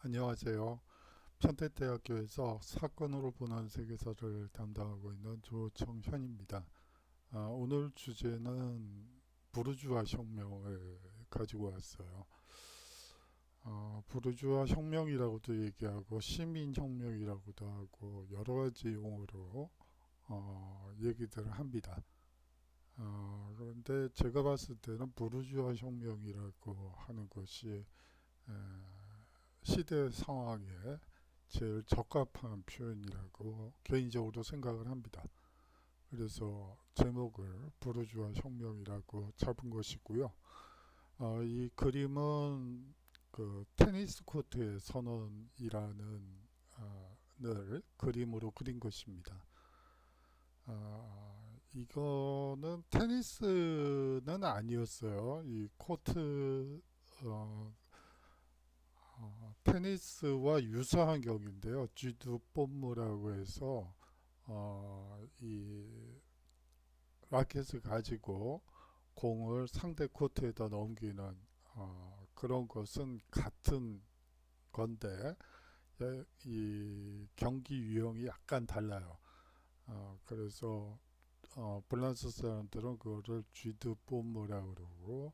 안녕하세요. 평택대학교에서 사건으로 보는 세계사를 담당하고 있는 조청현입니다. 오늘 주제는 부르주아 혁명을 가지고 왔어요. 부르주아 혁명이라고도 얘기하고 시민혁명이라고도 하고 여러 가지 용어로 얘기들을 합니다. 그런데 제가 봤을 때는 부르주아 혁명이라고 하는 것이 에, 시대 상황에 제일 적합한 표현이라고 개인적으로 생각을 합니다. 그래서 제목을 부르주아 혁명이라고 잡은 것이고요. 이 그림은 그 테니스 코트의 선언이라는 늘 그림으로 그린 것입니다. 이거는 테니스는 아니었어요. 이 코트 어, 테니스와 유사한 경기인데요. 쥐두 뽐무라고 해서 이 라켓을 가지고 공을 상대 코트에다 넘기는 그런 것은 같은 건데 이 경기 유형이 약간 달라요. 그래서 프랑스 사람들은 그거를 쥐드 뽐무라고 그러고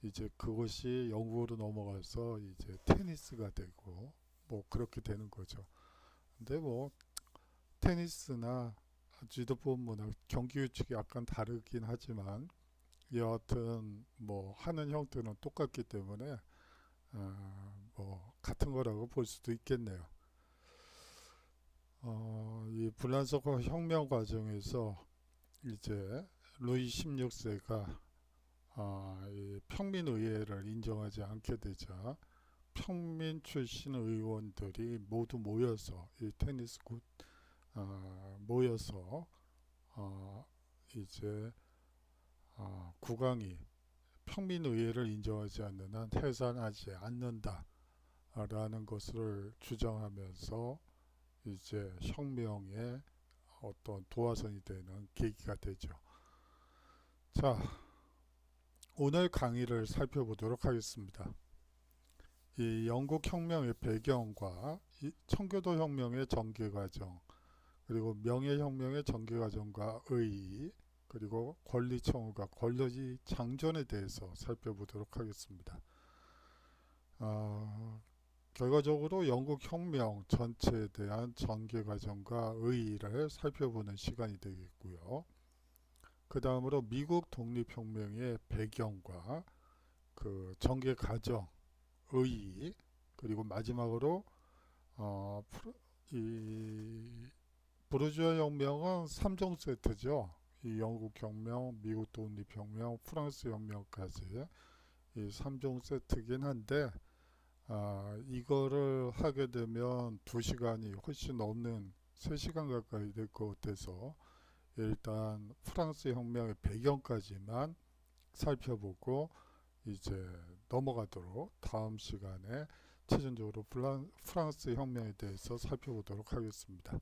이제 그것이 영국으로 넘어가서 이제 테니스가 되고 뭐 그렇게 되는 거죠. 근데 뭐 테니스나 쥐도 뽐무나 경기 규칙이 약간 다르긴 하지만 여하튼 뭐 하는 형태는 똑같기 때문에 뭐 같은 거라고 볼 수도 있겠네요. 이 불란서 혁명 과정에서 이제 루이 16세가 이 평민의회를 인정하지 않게 되자 평민 출신 의원들이 모두 모여서 이 테니스 모여서 어, 이제 국왕이 평민의회를 인정하지 않는 한 해산하지 않는다라는 것을 주장하면서 이제 혁명의 어떤 도화선이 되는 계기가 되죠. 자, 오늘 강의를 살펴보도록 하겠습니다. 이 영국 혁명의 배경과 이 청교도 혁명의 전개 과정, 그리고 명예혁명의 전개 과정과 의의, 그리고 권리 청구가 권리 장전에 대해서 살펴보도록 하겠습니다. 결과적으로 영국 혁명 전체에 대한 전개 과정과 의의를 살펴보는 시간이 되겠고요. 그 다음으로 미국 독립혁명의 배경과 그 전개 과정, 의의, 그리고 마지막으로 어, 이 부르주아 혁명은 3종 세트죠. 이 영국 혁명, 미국 독립혁명, 프랑스 혁명까지 이 3종 세트긴 한데 이거를 하게 되면 2시간이 훨씬 넘는 3시간 가까이 될 것 같아서 일단 프랑스 혁명의 배경까지만 살펴보고 이제 넘어가도록 다음 시간에 최종적으로 프랑스 혁명에 대해서 살펴보도록 하겠습니다.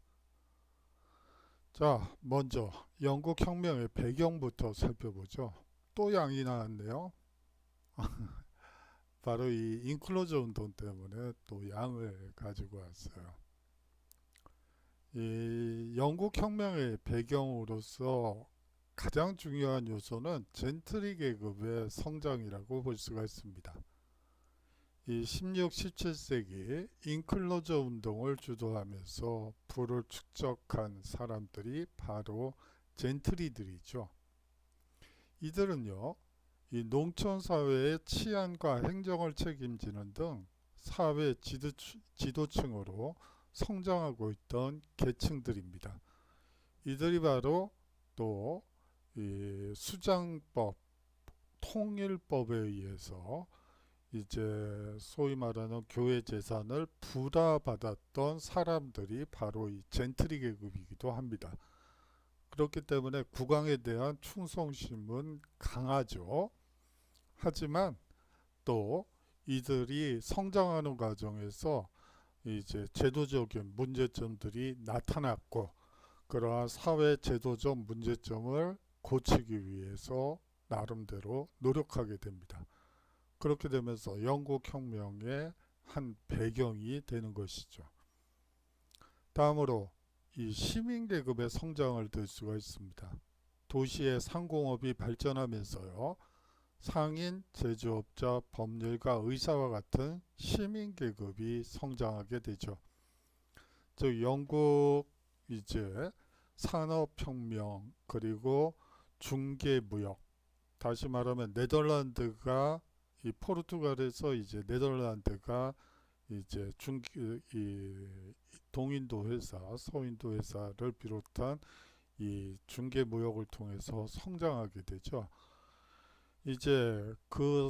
자, 먼저 영국 혁명의 배경부터 살펴보죠. 또 양이 나왔네요. 바로 이 인클로저 운동 때문에 또 양을 가지고 왔어요. 이 영국 혁명의 배경으로서 가장 중요한 요소는 젠트리 계급의 성장이라고 볼 수가 있습니다. 이 16, 17세기 인클로저 운동을 주도하면서 부를 축적한 사람들이 바로 젠트리들이죠. 이들은요, 이 농촌 사회의 치안과 행정을 책임지는 등 사회 지도층으로 성장하고 있던 계층들입니다. 이들이 바로 또 이 수장법, 통일법에 의해서 이제 소위 말하는 교회 재산을 부담받았던 사람들이 바로 이 젠트리 계급이기도 합니다. 그렇기 때문에 국왕에 대한 충성심은 강하죠. 하지만 또 이들이 성장하는 과정에서 이제 제도적인 문제점들이 나타났고 그러한 사회 제도적 문제점을 고치기 위해서 나름대로 노력하게 됩니다. 그렇게 되면서 영국 혁명의 한 배경이 되는 것이죠. 다음으로 이 시민계급의 성장을 들 수가 있습니다. 도시의 상공업이 발전하면서요, 상인, 제조업자, 법률가, 의사와 같은 시민계급이 성장하게 되죠. 즉 영국 이제 산업혁명 그리고 중개무역, 다시 말하면 네덜란드가 이 포르투갈에서 이제 네덜란드가 이제 이 동인도 회사, 서인도 회사를 비롯한 이 중개무역을 통해서 성장하게 되죠. 이제 그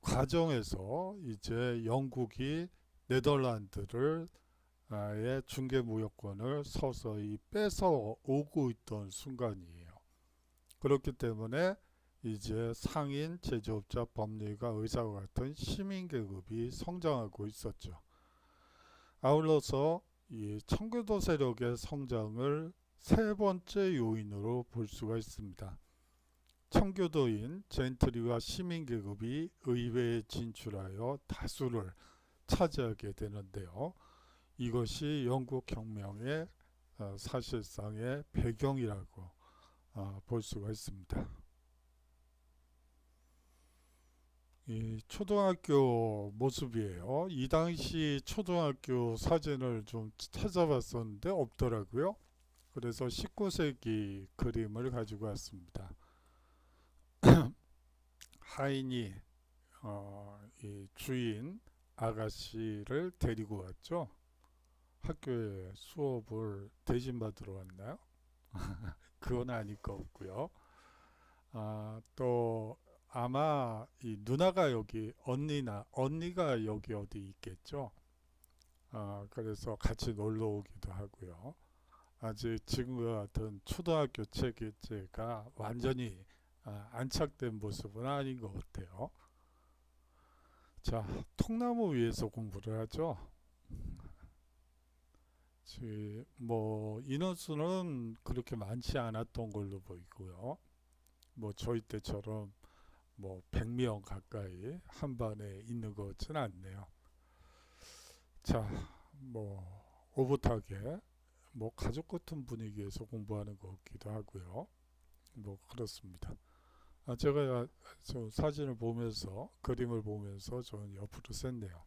과정에서 이제 영국이 네덜란드를 의 중개무역권을 서서히 뺏어 오고 있던 순간이에요. 그렇기 때문에 이제 상인, 제조업자, 법률가, 의사와 같은 시민계급이 성장하고 있었죠. 아울러서 이 청교도 세력의 성장을 세 번째 요인으로 볼 수가 있습니다. 청교도인 젠트리와 시민계급이 의회에 진출하여 다수를 차지하게 되는데요. 이것이 영국혁명의 사실상의 배경이라고 볼 수가 있습니다. 이 초등학교 모습이에요. 이 당시 초등학교 사진을 좀 찾아봤었는데 없더라고요. 그래서 19세기 그림을 가지고 왔습니다. 하인이 이 주인 아가씨를 데리고 왔죠. 학교에 수업을 대신받으러 왔나요? 그건 아닐 것 같고요. 또 아마 이 누나가 여기 언니가 여기 어디 있겠죠. 그래서 같이 놀러 오기도 하고요. 아직 지금과 같은 초등학교 체계가 완전히 안착된 모습은 아닌 것 같아요. 자, 통나무 위에서 공부를 하죠. 뭐 인원수는 그렇게 많지 않았던 걸로 보이고요. 뭐 저희 때처럼 뭐 100명 가까이 한 반에 있는 것 같지는 않네요. 자, 뭐 오붓하게 뭐 가족 같은 분위기에서 공부하는 것 같기도 하고요. 뭐 그렇습니다. 제가 저 사진을 보면서 그림을 보면서 저는 옆으로 샜네요.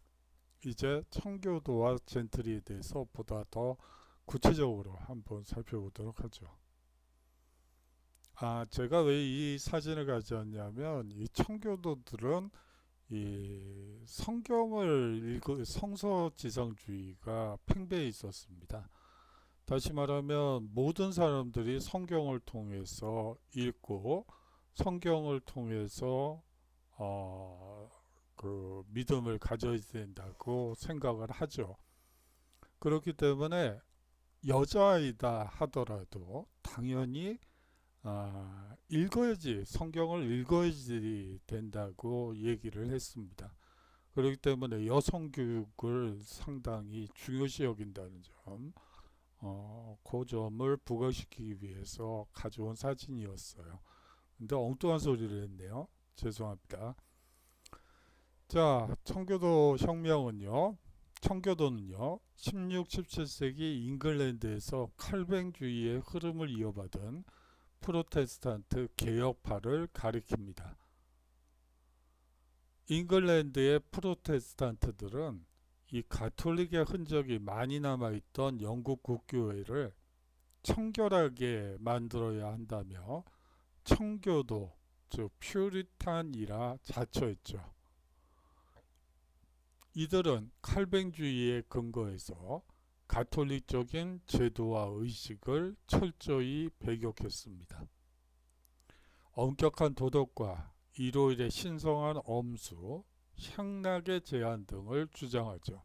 이제 청교도와 젠트리에 대해서 보다 더 구체적으로 한번 살펴보도록 하죠. 제가 왜 이 사진을 가져왔냐면 이 청교도들은 이 성경을 읽고 성서지성주의가 팽배해 있었습니다. 다시 말하면 모든 사람들이 성경을 통해서 읽고 성경을 통해서 그 믿음을 가져야 된다고 생각을 하죠. 그렇기 때문에 여자이다 하더라도 당연히 읽어야지, 성경을 읽어야지 된다고 얘기를 했습니다. 그렇기 때문에 여성 교육을 상당히 중요시 여긴다는 점, 그 점을 부각시키기 위해서 가져온 사진이었어요. 근데 엉뚱한 소리를 했네요. 죄송합니다. 자, 청교도는요, 16, 17세기 잉글랜드에서 칼뱅주의의 흐름을 이어받은 프로테스탄트 개혁파를 가리킵니다. 잉글랜드의 프로테스탄트들은 이 가톨릭의 흔적이 많이 남아있던 영국 국교회를 청결하게 만들어야 한다며 청교도, 즉 퓨리탄이라 자처했죠. 이들은 칼뱅주의에 근거해서 가톨릭적인 제도와 의식을 철저히 배격했습니다. 엄격한 도덕과 일요일의 신성한 엄수, 향락의 제한 등을 주장하죠.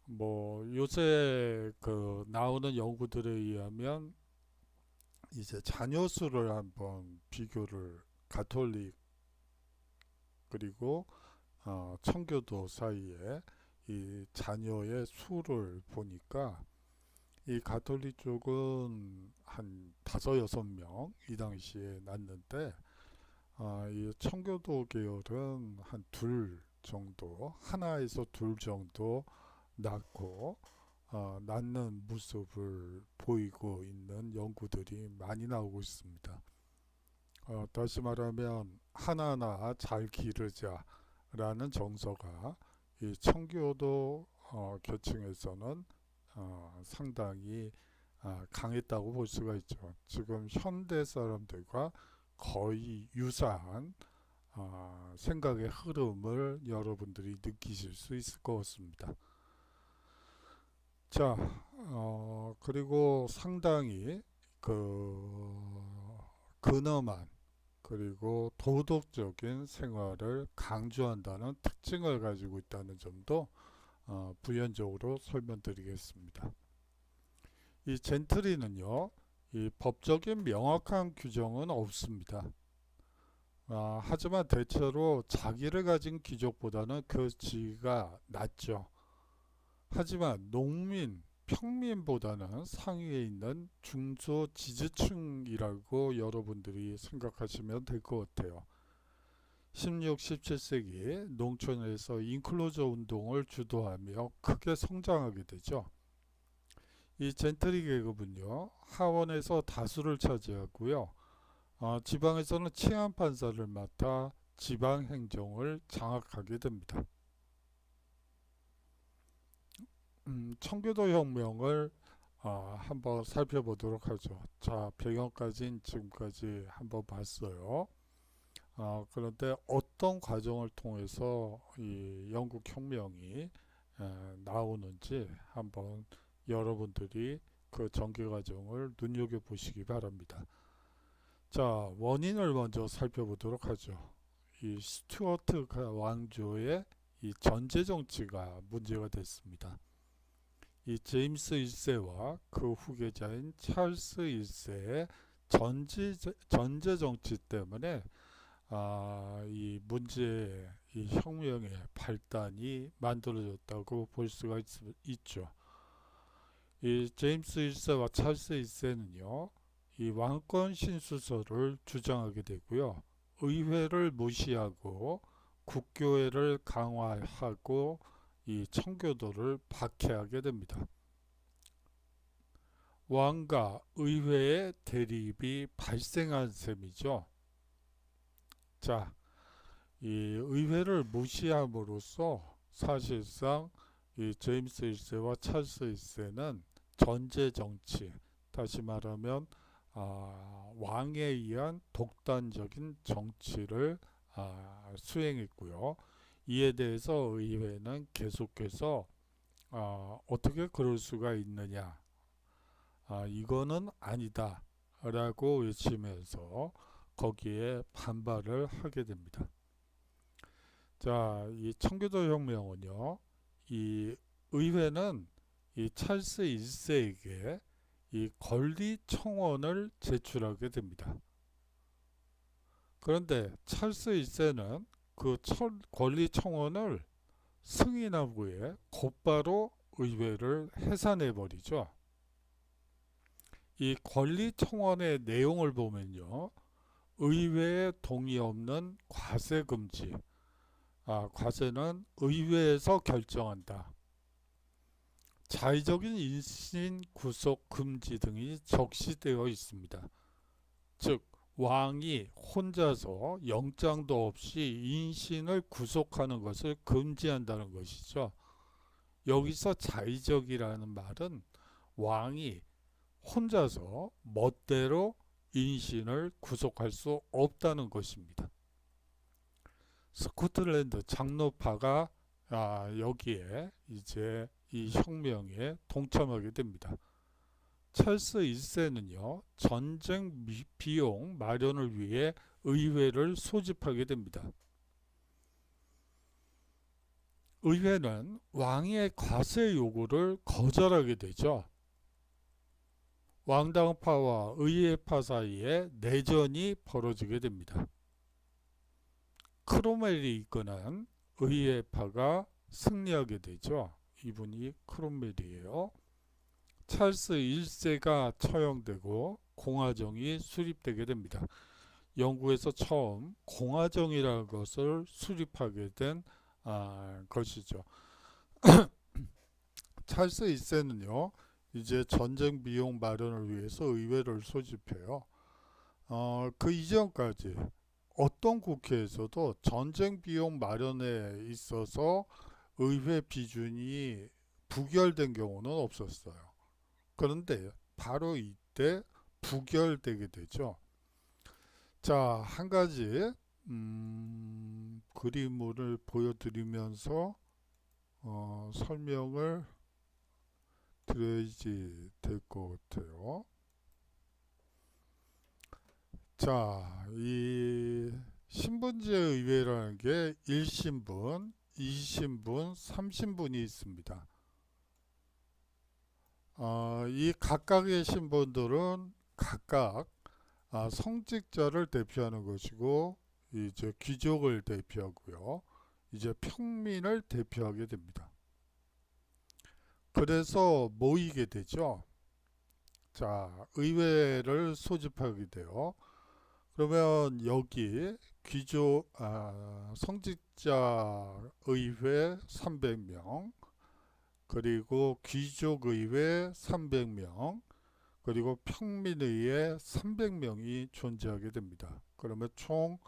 뭐 요새 그 나오는 연구들에 의하면 이제 자녀 수를 한번 비교를 가톨릭 그리고 청교도 사이에 이 자녀의 수를 보니까 이 가톨릭 쪽은 한 5-6명 이 당시에 낳는데 이 청교도 계열은 한 둘 정도, 하나에서 둘 정도 낳고 낳는 모습을 보이고 있는 연구들이 많이 나오고 있습니다. 다시 말하면 하나하나 잘 기르자라는 정서가 이 청교도 계층에서는 상당히 강했다고 볼 수가 있죠. 지금 현대 사람들과 거의 유사한 생각의 흐름을 여러분들이 느끼실 수 있을 것 같습니다. 자, 그리고 상당히 근엄한 그리고 도덕적인 생활을 강조한다는 특징을 가지고 있다는 점도 부연적으로 설명드리겠습니다. 이 젠트리는요, 이 법적인 명확한 규정은 없습니다. 하지만 대체로 자기를 가진 귀족보다는 그 지위가 낮죠. 하지만 농민, 평민보다는 상위에 있는 중소 지지층이라고 여러분들이 생각하시면 될 것 같아요. 16, 17세기 농촌에서 인클로저 운동을 주도하며 크게 성장하게 되죠. 이 젠트리 계급은요, 하원에서 다수를 차지하고요. 지방에서는 치안 판사를 맡아 지방 행정을 장악하게 됩니다. 청교도 혁명을 한번 살펴보도록 하죠. 자, 배경까지는 지금까지 한번 봤어요. 그런데 어떤 과정을 통해서 이 영국 혁명이 나오는지 한번 여러분들이 그 전개 과정을 눈여겨 보시기 바랍니다. 자, 원인을 먼저 살펴보도록 하죠. 이 스튜어트 왕조의 이 전제 정치가 문제가 됐습니다. 이 제임스 1세와 그 후계자인 찰스 1세의 전제 정치 때문에 이 문제의 이 혁명의 발단이 만들어졌다고 볼 수가 있죠. 이 제임스 1세와 찰스 1세는요, 이 왕권 신수설을 주장하게 되고요. 의회를 무시하고 국교회를 강화하고 이 청교도를 박해하게 됩니다. 왕과 의회의 대립이 발생한 셈이죠. 자, 이 의회를 무시함으로써 사실상 이 제임스 1세와 찰스 1세는 전제 정치, 다시 말하면 왕에 의한 독단적인 정치를 수행했고요. 이에 대해서 의회는 계속해서 어떻게 그럴 수가 있느냐, 이거는 아니다 라고 외치면서 거기에 반발을 하게 됩니다. 자, 이 청교도 혁명은요, 이 의회는 이 찰스 1세에게 이 권리 청원을 제출하게 됩니다. 그런데 찰스 1세는 그 권리 청원을 승인한 후에 곧바로 의회를 해산해 버리죠. 이 권리 청원의 내용을 보면요, 의회에 동의 없는 과세 금지, 과세는 의회에서 결정한다. 자의적인 인신 구속 금지 등이 적시되어 있습니다. 즉 왕이 혼자서 영장도 없이 인신을 구속하는 것을 금지한다는 것이죠. 여기서 자의적이라는 말은 왕이 혼자서 멋대로 인신을 구속할 수 없다는 것입니다. 스코틀랜드 장로파가 여기에 이제 이 혁명에 동참하게 됩니다. 찰스 1세는요, 전쟁 비용 마련을 위해 의회를 소집하게 됩니다. 의회는 왕의 과세 요구를 거절하게 되죠. 왕당파와 의회파 사이에 내전이 벌어지게 됩니다. 크롬웰이 이끄는 의회파가 승리하게 되죠. 이분이 크롬웰이에요. 찰스 1세가 처형되고 공화정이 수립되게 됩니다. 영국에서 처음 공화정이라는 것을 수립하게 된 것이죠. 찰스 1세는요, 이제 전쟁 비용 마련을 위해서 의회를 소집해요. 그 이전까지 어떤 국회에서도 전쟁 비용 마련에 있어서 의회 비준이 부결된 경우는 없었어요. 그런데 바로 이때 부결되게 되죠. 자, 한 가지 그림을 보여드리면서 설명을 드려야지 될 것 같아요. 자, 이 신분제 의회라는 게 1신분, 2신분, 3신분이 있습니다. 이 각각의 신분들은 각각 성직자를 대표하는 것이고, 이제 귀족을 대표하고요. 이제 평민을 대표하게 됩니다. 그래서 모이게 되죠. 자, 의회를 소집하게 돼요. 그러면 여기 귀족 성직자 의회 300명, 그리고 귀족의회 300명, 그리고 평민의회 300명이 존재하게 됩니다. 그러면 총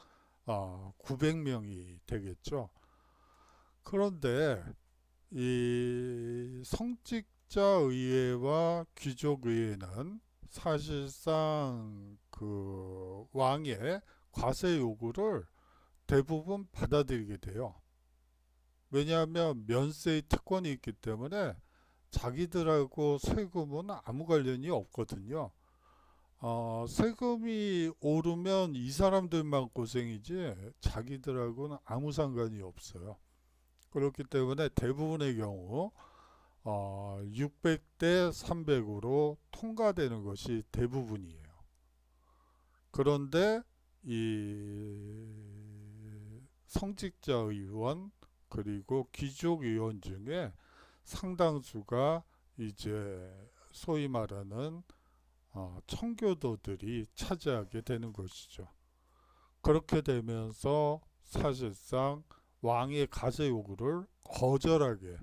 900명이 되겠죠. 그런데 이 성직자 의회와 귀족 의회는 사실상 그 왕의 과세 요구를 대부분 받아들이게 돼요. 왜냐하면 면세의 특권이 있기 때문에 자기들하고 세금은 아무 관련이 없거든요. 세금이 오르면 이 사람들만 고생이지 자기들하고는 아무 상관이 없어요. 그렇기 때문에 대부분의 경우 600대 300으로 통과되는 것이 대부분이에요. 그런데 이 성직자 의원 그리고 귀족 의원 중에 상당수가 이제 소위 말하는 청교도들이 차지하게 되는 것이죠. 그렇게 되면서 사실상 왕의 가세 요구를 거절하게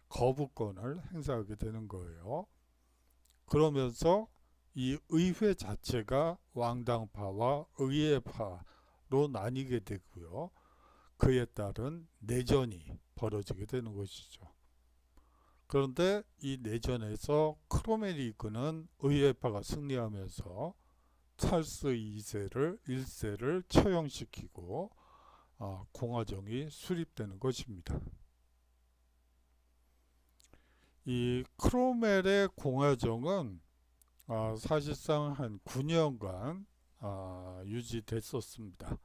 거부권을 행사하게 되는 거예요. 그러면서 이 의회 자체가 왕당파와 의회파로 나뉘게 되고요. 그에 따른 내전이 벌어지게 되는 것이죠. 그런데 이 내전에서 크로멜이 이끄는 의회파가 승리하면서 찰스 2세를 1세를 처형시키고 공화정이 수립되는 것입니다. 이 크로멜의 공화정은 사실상 한 9년간 유지됐었습니다.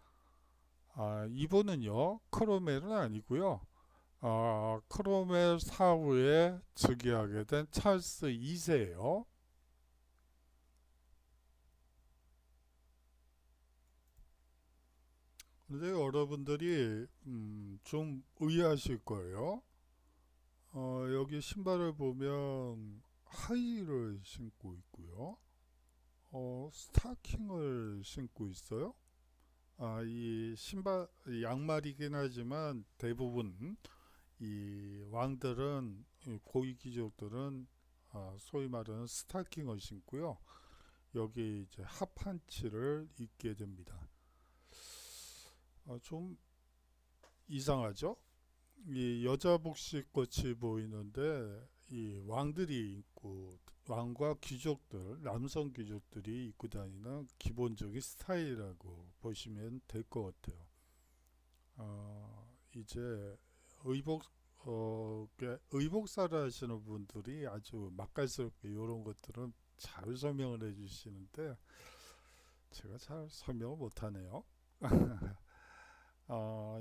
이분은요 크로멜은 아니고요. 크로멜 사후에 즉위하게 된 찰스 2세예요. 근데 여러분들이 좀 의아하실 거예요. 여기 신발을 보면 하이를 신고 있고요. 스타킹을 신고 있어요. 이 신발 양말이긴 하지만 대부분 이 왕들은 고위 귀족들은 소위 말하는 스타킹을 신고요. 여기 이제 핫판치를 입게 됩니다. 좀 이상하죠? 이 여자 복식 같이 보이는데 이 왕들이 입고 왕과 귀족들, 남성 귀족들이 입고 다니는 기본적인 스타일이라고 보시면 될 것 같아요. 이제 의복 의복사를 하시는 분들이 아주 맛깔스럽게 이런 것들은 잘 설명을 해주시는데 제가 잘 설명을 못하네요.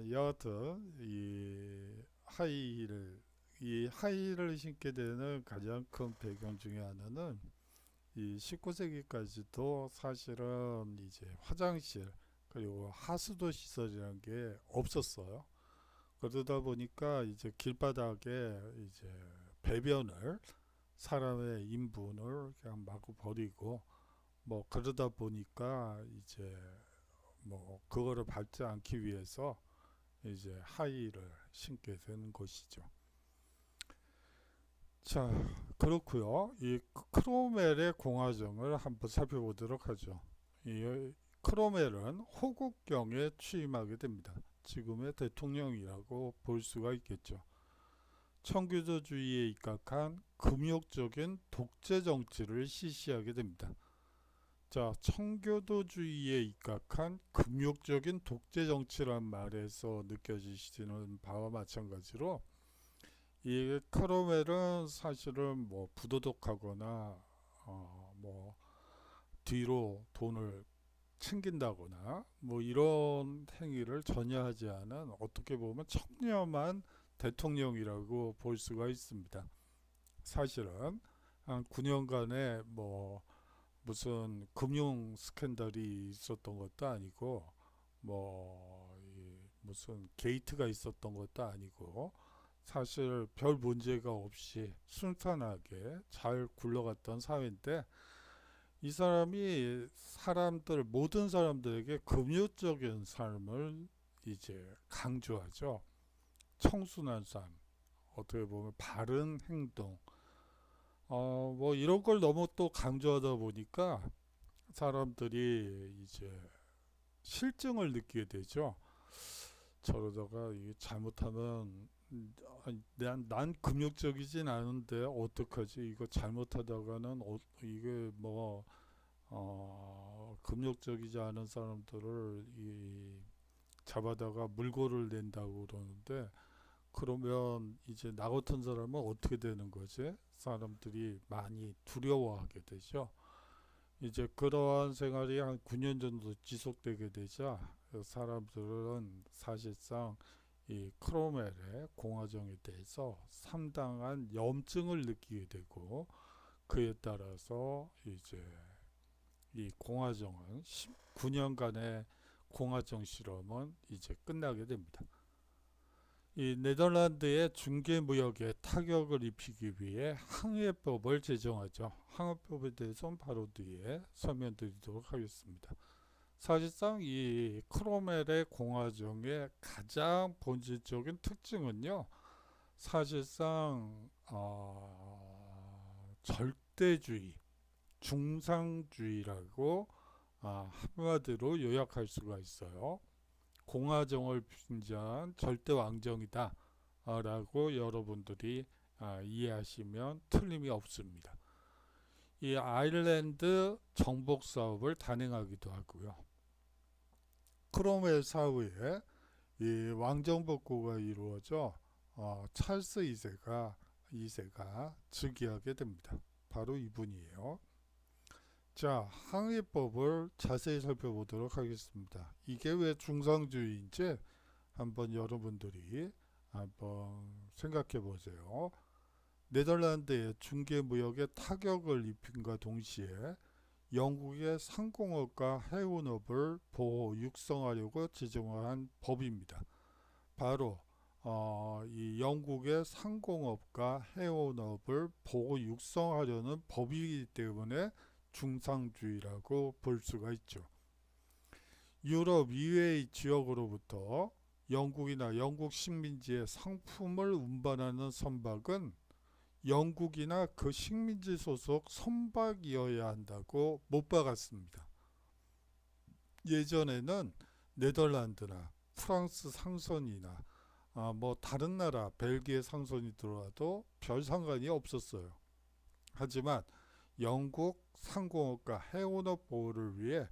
여하튼 이 하이힐을 신게 되는 가장 큰 배경 중에 하나는 이 19세기까지도 사실은 이제 화장실 그리고 하수도 시설이라는 게 없었어요. 그러다 보니까 이제 길바닥에 이제 배변을 사람의 인분을 그냥 마구 버리고 뭐 그러다 보니까 이제 뭐 그거를 밟지 않기 위해서 이제 하의를 신게 되는 것이죠. 자, 그렇고요. 이 크로멜의 공화정을 한번 살펴보도록 하죠. 이 크로멜은 호국경에 취임하게 됩니다. 지금의 대통령이라고 볼 수가 있겠죠. 청교도주의에 입각한 금욕적인 독재 정치를 실시하게 됩니다. 자, 청교도주의에 입각한 금욕적인 독재 정치란 말에서 느껴지시는 바와 마찬가지로 이 크로멜은 사실은 뭐 부도덕하거나 뭐 뒤로 돈을 챙긴다거나 뭐 이런 행위를 전혀 하지 않은 어떻게 보면 청렴한 대통령이라고 볼 수가 있습니다. 사실은 한 9년간의 뭐 무슨 금융 스캔들이 있었던 것도 아니고 뭐 무슨 게이트가 있었던 것도 아니고 사실 별 문제가 없이 순탄하게 잘 굴러갔던 사회인데 이 사람이 모든 사람들에게 금욕적인 삶을 이제 강조하죠. 청순한 삶, 어떻게 보면 바른 행동, 뭐 이런 걸 너무 또 강조하다 보니까 사람들이 이제 실증을 느끼게 되죠. 저러다가 이게 잘못하면 난 금욕적이진 않은데 어떡하지? 이거 잘못하다가는 이게 뭐 금욕적이지 않은 사람들을 잡아다가 물고를 낸다고 그러는데 그러면 이제 나 같은 사람은 어떻게 되는 거지? 사람들이 많이 두려워하게 되죠. 이제 그러한 생활이 한 9년 정도 지속되게 되자 사람들은 사실상 이 크로멜의 공화정에 대해서 상당한 염증을 느끼게 되고 그에 따라서 이제 이 공화정은 19년간의 공화정 실험은 이제 끝나게 됩니다. 이 네덜란드의 중개무역에 타격을 입히기 위해 항해법을 제정하죠. 항해법에 대해서는 바로 뒤에 설명드리도록 하겠습니다. 사실상 이 크로멜의 공화정의 가장 본질적인 특징은요. 사실상 절대주의, 중상주의라고 한마디로 요약할 수가 있어요. 공화정을 빙자한 절대 왕정이다 라고 여러분들이 이해하시면 틀림이 없습니다. 이 아일랜드 정복 사업을 단행하기도 하고요. 크롬웰 사후에 이 왕정 복구가 이루어져 찰스 2세가 즉위하게 됩니다. 바로 이분이에요. 자, 항해법을 자세히 살펴보도록 하겠습니다. 이게 왜 중상주의인지 한번 여러분들이 한번 생각해 보세요. 네덜란드의 중개무역에 타격을 입힌과 동시에 영국의 상공업과 해운업을 보호 육성하려고 제정한 법입니다. 바로 이 영국의 상공업과 해운업을 보호 육성하려는 법이기 때문에 중상주의라고 볼 수가 있죠. 유럽 이외의 지역으로부터 영국이나 영국 식민지의 상품을 운반하는 선박은 영국이나 그 식민지 소속 선박이어야 한다고 못 박았습니다. 예전에는 네덜란드나 프랑스 상선이나 뭐 다른 나라 벨기에 상선이 들어와도 별 상관이 없었어요. 하지만 영국 상공업과 해운업 보호를 위해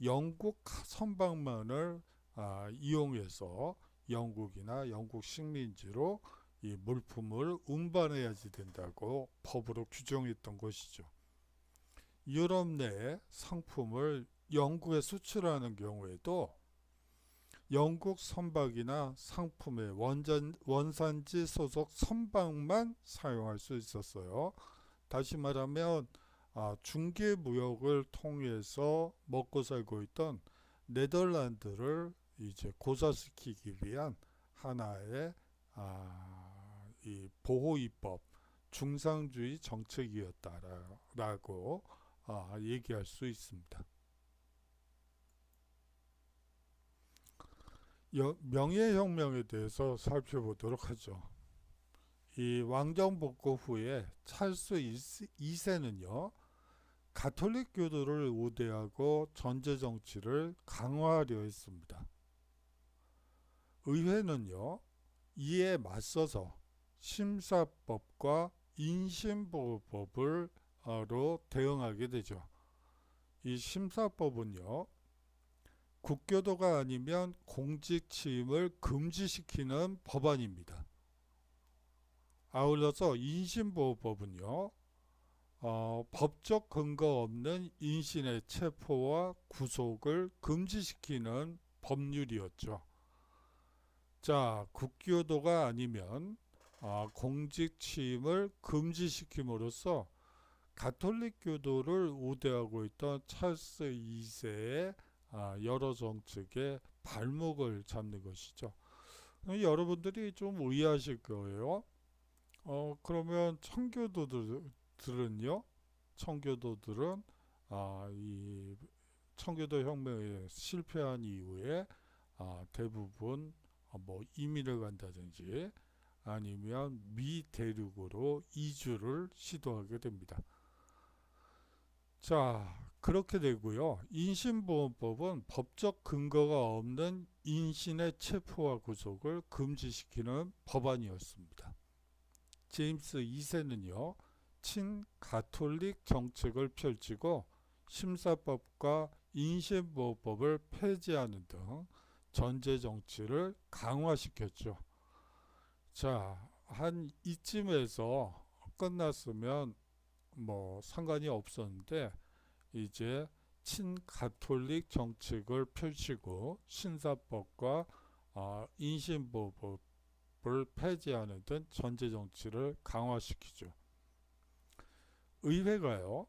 영국 선박만을 이용해서 영국이나 영국 식민지로 이 물품을 운반해야지 된다고 법으로 규정했던 것이죠. 유럽 내 상품을 영국에 수출하는 경우에도 영국 선박이나 상품의 원산지 소속 선박만 사용할 수 있었어요. 다시 말하면 중개 무역을 통해서 먹고 살고 있던 네덜란드를 이제 고사시키기 위한 하나의 이 보호입법, 중상주의 정책이었다라고 얘기할 수 있습니다. 명예혁명에 대해서 살펴보도록 하죠. 이 왕정복고 후에 찰스 2세는요, 가톨릭 교도를 우대하고 전제 정치를 강화하려 했습니다. 의회는요, 이에 맞서서 심사법과 인신보호법으로 대응하게 되죠. 이 심사법은요, 국교도가 아니면 공직 취임을 금지시키는 법안입니다. 아울러서 인신보호법은요, 법적 근거 없는 인신의 체포와 구속을 금지시키는 법률이었죠. 자, 국교도가 아니면 공직 취임을 금지시킴으로써 가톨릭 교도를 우대하고 있던 찰스 2세의 여러 정책에 발목을 잡는 것이죠. 여러분들이 좀 의아하실 거예요. 그러면 청교도들은 이 청교도 혁명에 실패한 이후에 대부분 뭐 이민을 간다든지 아니면 미 대륙으로 이주를 시도하게 됩니다. 자, 그렇게 되고요. 인신보호법은 법적 근거가 없는 인신의 체포와 구속을 금지시키는 법안이었습니다. 제임스 2세는요, 친가톨릭 정책을 펼치고 심사법과 인신보호법을 폐지하는 등 전제 정치를 강화시켰죠. 자, 한 이쯤에서 끝났으면 뭐 상관이 없었는데 이제 친가톨릭 정책을 펼치고 신사법과 인신보호법을 폐지하는 등 전제 정치를 강화시키죠. 의회가요,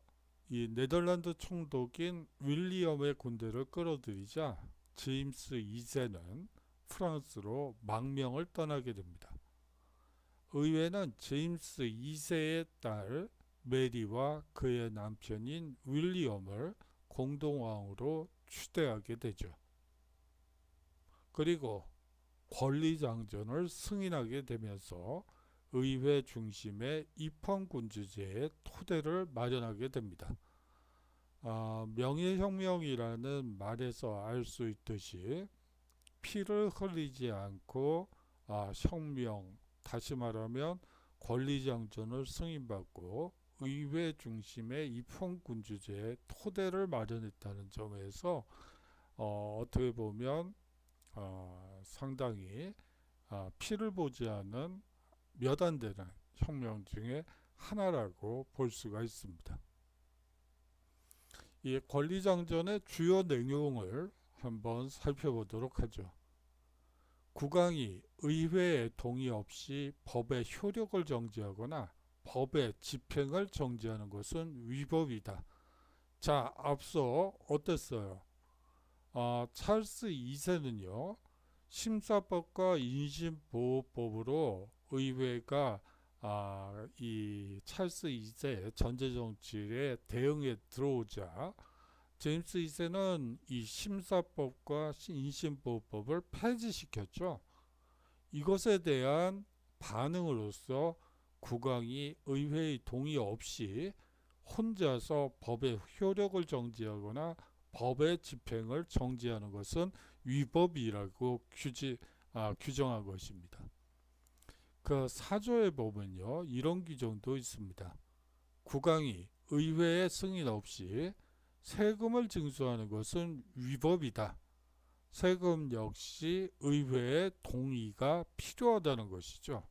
이 네덜란드 총독인 윌리엄의 군대를 끌어들이자 제임스 2세는 프랑스로 망명을 떠나게 됩니다. 의회는 제임스 2세의 딸 메리와 그의 남편인 윌리엄을 공동왕으로 추대하게 되죠. 그리고 권리장전을 승인하게 되면서 의회 중심의 입헌군주제의 토대를 마련하게 됩니다. 명예혁명이라는 말에서 알 수 있듯이 피를 흘리지 않고 혁명, 다시 말하면 권리장전을 승인받고 의회 중심의 입헌군주제의 토대를 마련했다는 점에서 어떻게 보면 상당히 피를 보지 않은 몇 안 되는 혁명 중에 하나라고 볼 수가 있습니다. 이 권리장전의 주요 내용을 한번 살펴보도록 하죠. 국왕이 의회의 동의 없이 법의 효력을 정지하거나 법의 집행을 정지하는 것은 위법이다. 자, 앞서 어땠어요? 찰스 2세는요, 심사법과 인신보호법으로 의회가 이 찰스 2세 전제정치에 대응에 들어오자 제임스 2세는 이 심사법과 인신보호법을 폐지시켰죠. 이것에 대한 반응으로서 국왕이 의회의 동의 없이 혼자서 법의 효력을 정지하거나 법의 집행을 정지하는 것은 위법이라고 규정한 것입니다. 그 사조에 보면요, 이런 규정도 있습니다. 국왕이 의회의 승인 없이 세금을 징수하는 것은 위법이다. 세금 역시 의회의 동의가 필요하다는 것이죠.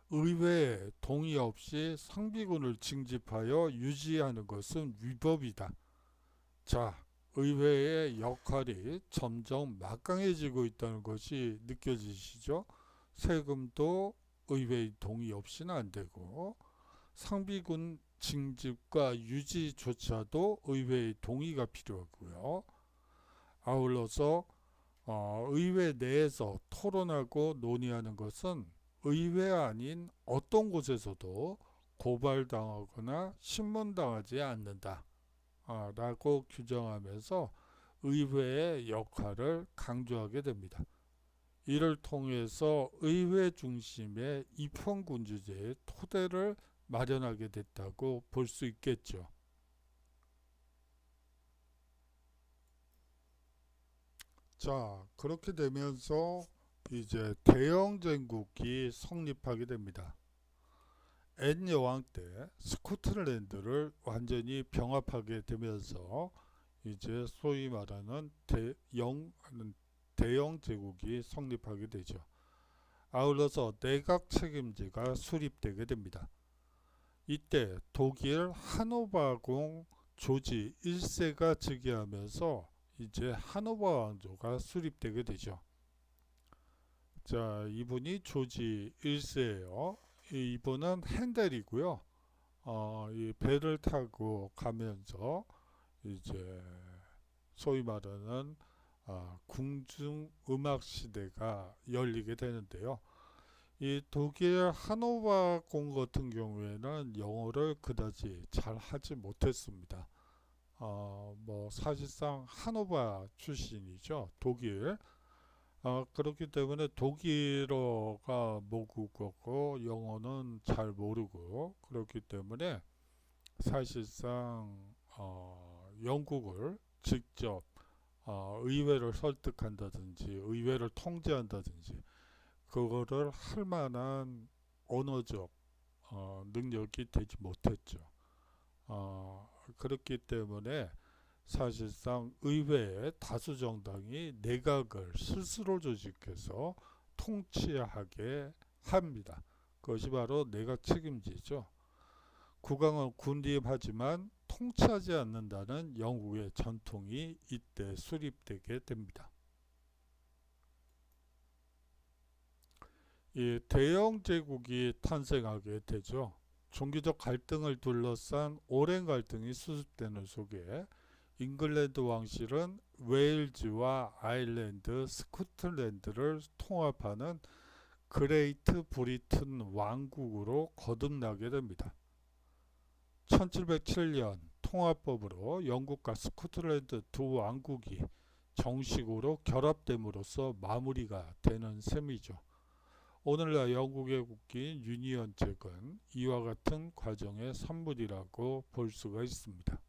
의회의 동의 없이 상비군을 징집하여 유지하는 것은 위법이다. 자, 의회의 역할이 점점 막강해지고 있다는 것이 느껴지시죠? 세금도 의회의 동의 없이는 안 되고 상비군 징집과 유지조차도 의회의 동의가 필요하고요. 아울러서 의회 내에서 토론하고 논의하는 것은 의회 아닌 어떤 곳에서도 고발당하거나 신문당하지 않는다 라고 규정하면서 의회의 역할을 강조하게 됩니다. 이를 통해서 의회 중심의 입헌군주제의 토대를 마련하게 됐다고 볼 수 있겠죠. 자, 그렇게 되면서 이제 대영 제국이 성립하게 됩니다. 앤 여왕 때 스코틀랜드를 완전히 병합하게 되면서 이제 소위 말하는 대영 제국이 성립하게 되죠. 아울러서 내각 책임제가 수립되게 됩니다. 이때 독일 하노바공 조지 1세가 즉위하면서 이제 하노바 왕조가 수립되게 되죠. 자, 이분이 조지 1세예요. 이분은 핸델이고요. 이 배를 타고 가면서 이제 소위 말하는 궁중 음악 시대가 열리게 되는데요. 이 독일 하노바 공 같은 경우에는 영어를 그다지 잘 하지 못했습니다. 뭐 사실상 하노바 출신이죠. 독일. 그렇기 때문에 독일어가 모국어고 영어는 잘 모르고 그렇기 때문에 사실상 영국을 직접 의회를 설득한다든지 의회를 통제한다든지 그거를 할 만한 언어적 능력이 되지 못했죠. 그렇기 때문에 사실상 의회의 다수 정당이 내각을 스스로 조직해서 통치하게 합니다. 그것이 바로 내각 책임제죠. 국왕은 군림하지만 통치하지 않는다는 영국의 전통이 이때 수립되게 됩니다. 이 대영 제국이 탄생하게 되죠. 종교적 갈등을 둘러싼 오랜 갈등이 수습되는 속에 잉글랜드 왕실은 웨일즈와 아일랜드, 스코틀랜드를 통합하는 그레이트 브리튼 왕국으로 거듭나게 됩니다. 1707년 통합법으로 영국과 스코틀랜드 두 왕국이 정식으로 결합됨으로써 마무리가 되는 셈이죠. 오늘날 영국의 국기인 유니언 잭은 이와 같은 과정의 산물이라고 볼 수가 있습니다.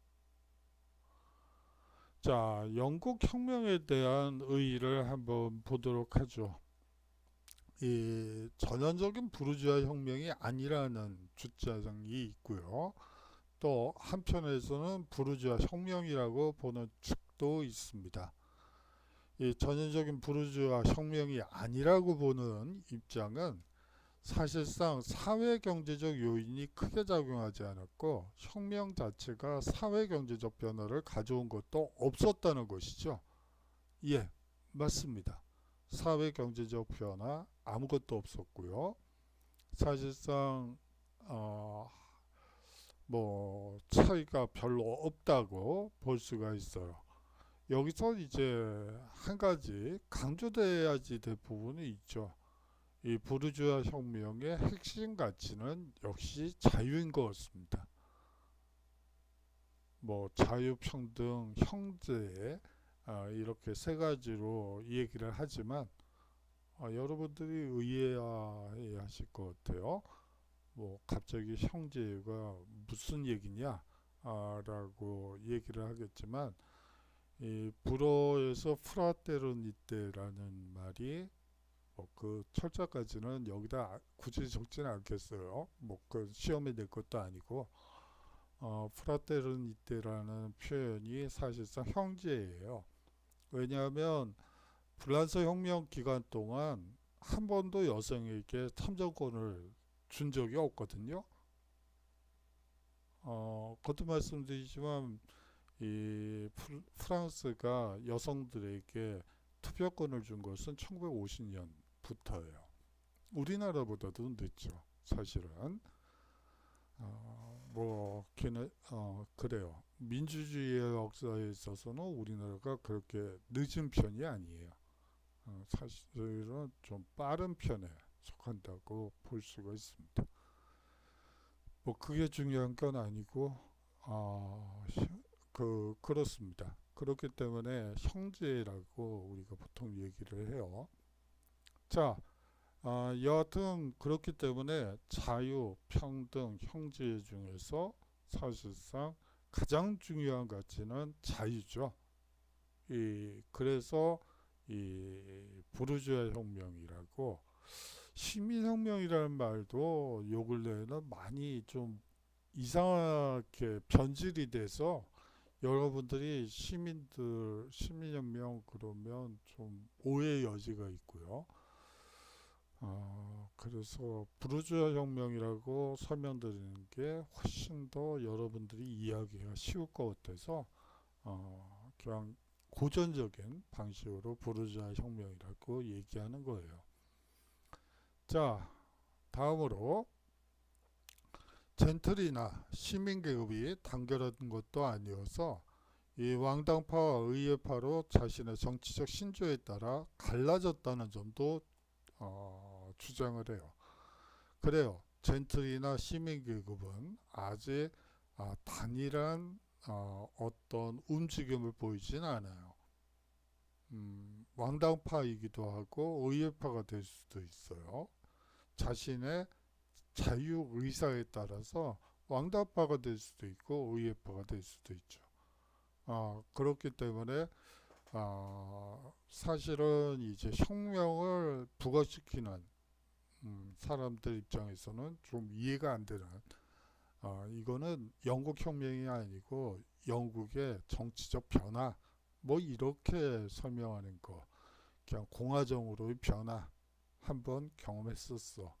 자, 영국 혁명에 대한 의의를 한번 보도록 하죠. 이 전형적인 부르주아 혁명이 아니라는 주장이 있고요. 또 한편에서는 부르주아 혁명이라고 보는 측도 있습니다. 이 전형적인 부르주아 혁명이 아니라고 보는 입장은 사실상 사회경제적 요인이 크게 작용하지 않았고 혁명 자체가 사회경제적 변화를 가져온 것도 없었다는 것이죠. 예, 맞습니다. 사회경제적 변화 아무것도 없었고요. 사실상 뭐 차이가 별로 없다고 볼 수가 있어요. 여기서 이제 한 가지 강조돼야지 될 부분이 있죠. 이 부르주아 혁명의 핵심 가치는 역시 자유인 것 같습니다. 뭐 자유, 평등, 형제 이렇게 세 가지로 얘기를 하지만 여러분들이 의아해 하실 것 같아요. 뭐 갑자기 형제가 무슨 얘기냐 라고 얘기를 하겠지만 이 불어에서 프라테르니테라는 말이 뭐 그 철자까지는 여기다 굳이 적지는 않겠어요. 뭐 그 시험에 낼 것도 아니고 프라테르니테라는 표현이 사실상 형제예요. 왜냐하면 프랑스 혁명 기간 동안 한 번도 여성에게 참정권을 준 적이 없거든요. 거듭 말씀드리지만 이 프랑스가 여성들에게 투표권을 준 것은 1950년부터예요. 우리나라보다도 늦죠. 사실은 그래요. 민주주의의 역사에 있어서는 우리나라가 그렇게 늦은 편이 아니에요. 사실은 좀 빠른 편에 속한다고 볼 수가 있습니다. 뭐 그게 중요한 건 아니고 그렇습니다. 그렇기 때문에 형제라고 우리가 보통 얘기를 해요. 자, 여하튼 그렇기 때문에 자유, 평등, 형제 중에서 사실상 가장 중요한 가치는 자유죠. 그래서 이 부르주아 혁명이라고, 시민혁명이라는 말도 요 근래에는 많이 좀 이상하게 변질이 돼서 여러분들이 시민혁명 그러면 좀 오해 여지가 있고요. 그래서 부르주아 혁명이라고 설명드리는 게 훨씬 더 여러분들이 이해하기가 쉬울 것 같아서 그냥 고전적인 방식으로 부르주아 혁명이라고 얘기하는 거예요. 자, 다음으로 젠틀이나 시민계급이 단결한 것도 아니어서 이 왕당파와 의회파로 자신의 정치적 신조에 따라 갈라졌다는 점도 주장을 해요. 그래요. 젠틀이나 시민계급은 아직 단일한 어떤 움직임을 보이진 않아요. 왕당파이기도 하고 의회파가 될 수도 있어요. 자신의 자유의사에 따라서 왕당파가 될 수도 있고 의회파가 될 수도 있죠. 그렇기 때문에 사실은 이제 혁명을 부각시키는 사람들 입장에서는 좀 이해가 안 되는, 이거는 영국 혁명이 아니고 영국의 정치적 변화, 뭐 이렇게 설명하는 거, 그냥 공화정으로의 변화 한번 경험했었어,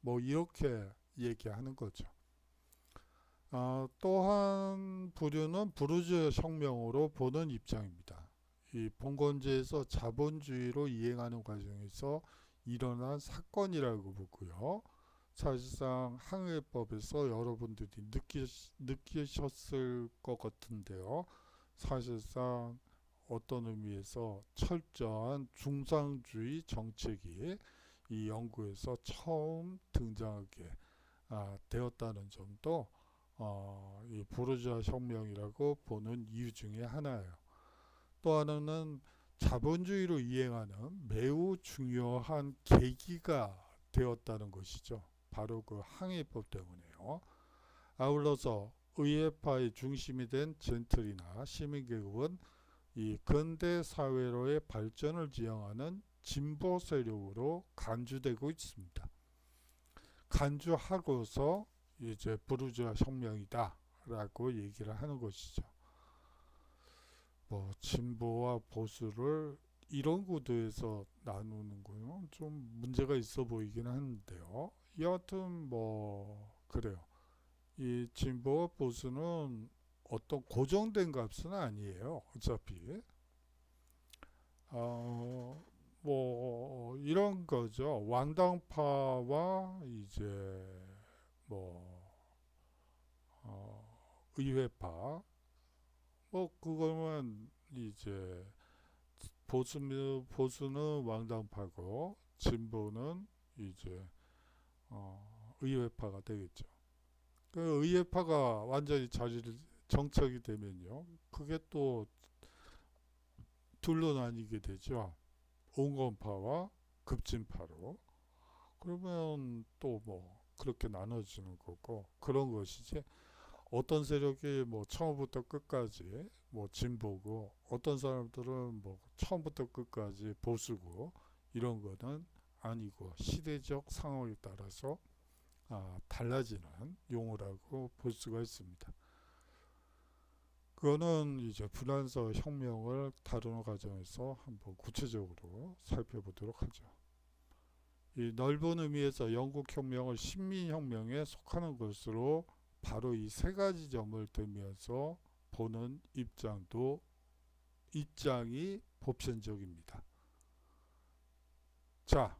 뭐 이렇게 얘기하는 거죠. 또한 부류는 부르주아 혁명으로 보는 입장입니다. 이 봉건제에서 자본주의로 이행하는 과정에서 일어난 사건이라고 보고요. 사실상 항해법에서 여러분들이 느끼셨을 것 같은데요. 사실상 어떤 의미에서 철저한 중상주의 정책이 이 영국에서 처음 등장하게 되었다는 점도 이 부르주아 혁명이라고 보는 이유 중에 하나예요. 또 하나는 자본주의로 이행하는 매우 중요한 계기가 되었다는 것이죠. 바로 그 항해법 때문에요. 아울러서 의회파의 중심이 된 젠틀이나 시민계급은 이 근대 사회로의 발전을 지향하는 진보 세력으로 간주되고 있습니다. 간주하고서 이제 부르주아 혁명이다 라고 얘기를 하는 것이죠. 뭐 진보와 보수를 이런 구도에서 나누는 거는 좀 문제가 있어 보이긴 하는데요. 여하튼 뭐 그래요. 이 진보와 보수는 어떤 고정된 값은 아니에요. 어차피 뭐 이런 거죠. 왕당파와 이제 뭐 의회파, 뭐 그거는 이제 보수는 왕당파고 진보는 이제 의회파가 되겠죠. 그 의회파가 완전히 자리를 정착이 되면요, 그게 또 둘로 나뉘게 되죠. 온건파와 급진파로. 그러면 또 뭐 그렇게 나눠지는 거고, 그런 것이지. 어떤 세력이 뭐 처음부터 끝까지 뭐 진보고, 어떤 사람들은 뭐 처음부터 끝까지 보수고, 이런 거는 아니고 시대적 상황에 따라서 달라지는 용어라고 볼 수가 있습니다. 그거는 이제 불란서 혁명을 다루는 과정에서 한번 구체적으로 살펴보도록 하죠. 이 넓은 의미에서 영국 혁명을 신민혁명에 속하는 것으로 바로 이 세 가지 점을 들면서 보는 입장이 보편적입니다. 자,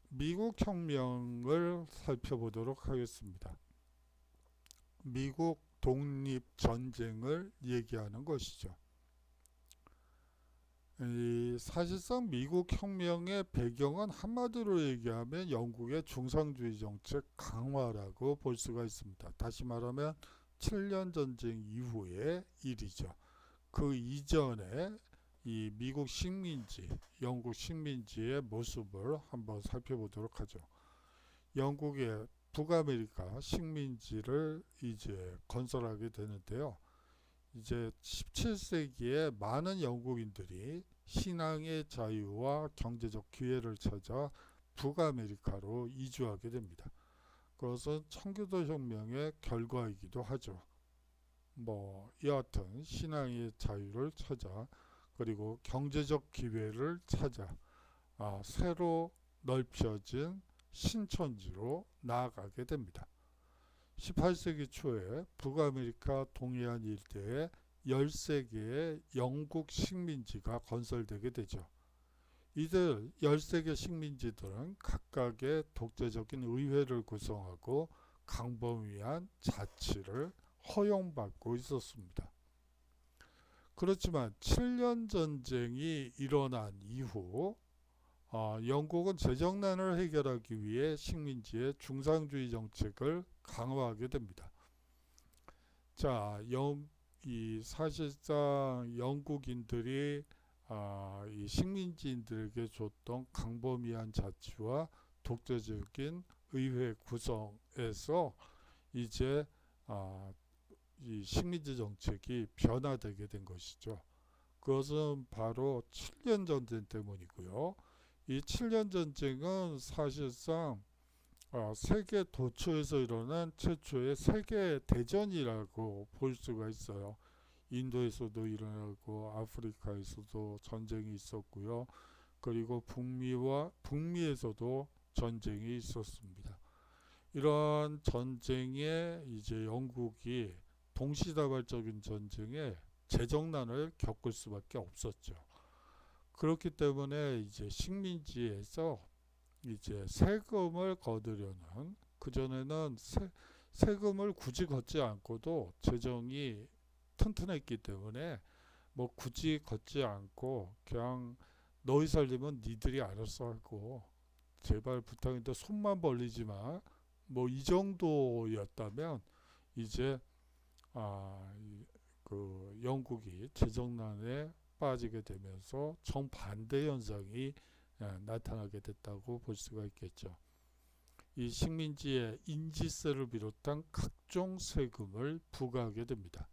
미국 혁명을 살펴보도록 하겠습니다. 미국 독립전쟁을 얘기하는 것이죠. 사실상 미국 혁명의 배경은 한마디로 얘기하면 영국의 중상주의 정책 강화라고 볼 수가 있습니다. 다시 말하면 7년 전쟁 이후의 일이죠. 그 이전에 이 미국 식민지, 영국 식민지의 모습을 한번 살펴보도록 하죠. 영국의 북아메리카 식민지를 이제 건설하게 되는데요. 이제 17세기에 많은 영국인들이 신앙의 자유와 경제적 기회를 찾아 북아메리카로 이주하게 됩니다. 그것은 청교도 혁명의 결과이기도 하죠. 여하튼 신앙의 자유를 찾아 그리고 경제적 기회를 찾아 새로 넓혀진 신천지로 나아가게 됩니다. 18세기 초에 북아메리카 동해안 일대에 13개의 영국 식민지가 건설되게 되죠. 이들 13개 식민지들은 각각의 독자적인 의회를 구성하고 광범위한 자치를 허용받고 있었습니다. 그렇지만 7년 전쟁이 일어난 이후 영국은 재정난을 해결하기 위해 식민지의 중상주의 정책을 강화하게 됩니다. 자, 사실상 영국인들이 이 식민지인들에게 줬던 광범위한 자치와 독자적인 의회 구성에서 이제 이 식민지 정책이 변화되게 된 것이죠. 그것은 바로 7년 전쟁 때문이고요. 이 7년 전쟁은 사실상 세계 도처에서 일어난 최초의 세계 대전이라고 볼 수가 있어요. 인도에서도 일어나고 아프리카에서도 전쟁이 있었고요. 그리고 북미에서도 전쟁이 있었습니다. 이러한 전쟁에 이제 영국이 동시다발적인 전쟁에 재정난을 겪을 수밖에 없었죠. 그렇기 때문에 이제 식민지에서 이제 세금을 거두려는, 그전에는 세금을 굳이 걷지 않고도 재정이 튼튼했기 때문에 굳이 걷지 않고 그냥 너희 살림은 니들이 알아서 하고 제발 부탁인데 손만 벌리지 마, 이 정도였다면 이제 그 영국이 재정난에 빠지게 되면서 정반대 현상이 나타나게 됐다고 볼 수가 있겠죠. 이 식민지에 인지세를 비롯한 각종 세금을 부과하게 됩니다.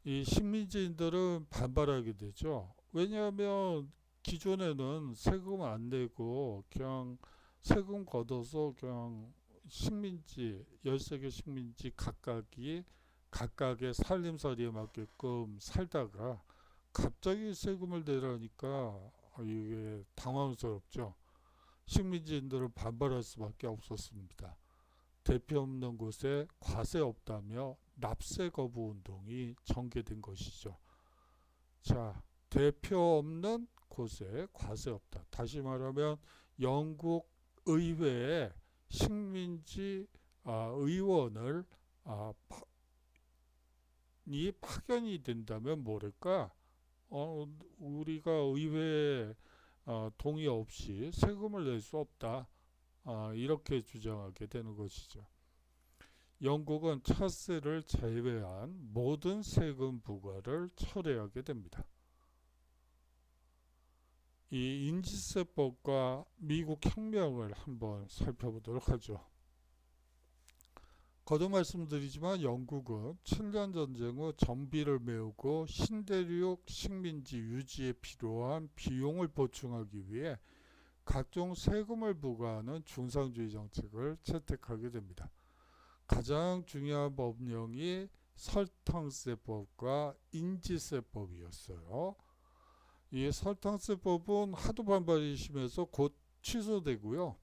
이 식민지인들은 반발하게 되죠. 왜냐하면 기존에는 세금 안 내고 그냥 세금 걷어서 그냥 식민지 13개 식민지 각각의 살림살이에 맞게끔 살다가 갑자기 세금을 내라니까 이게 당황스럽죠. 식민지인들은 반발할 수밖에 없었습니다. 대표 없는 곳에 과세 없다며 납세 거부 운동이 전개된 것이죠. 자, 대표 없는 곳에 과세 없다. 다시 말하면 영국 의회에 식민지 의원을 이 파견이 된다면 모를까? 우리가 의회에 동의 없이 세금을 낼 수 없다. 이렇게 주장하게 되는 것이죠. 영국은 차세를 제외한 모든 세금 부과를 철회하게 됩니다. 이 인지세법과 미국 혁명을 한번 살펴보도록 하죠. 거듭 말씀드리지만 영국은 7년 전쟁 후 전비를 메우고 신대륙 식민지 유지에 필요한 비용을 보충하기 위해 각종 세금을 부과하는 중상주의 정책을 채택하게 됩니다. 가장 중요한 법령이 설탕세법과 인지세법이었어요. 이 설탕세법은 하도 반발이 심해서 곧 취소되고요.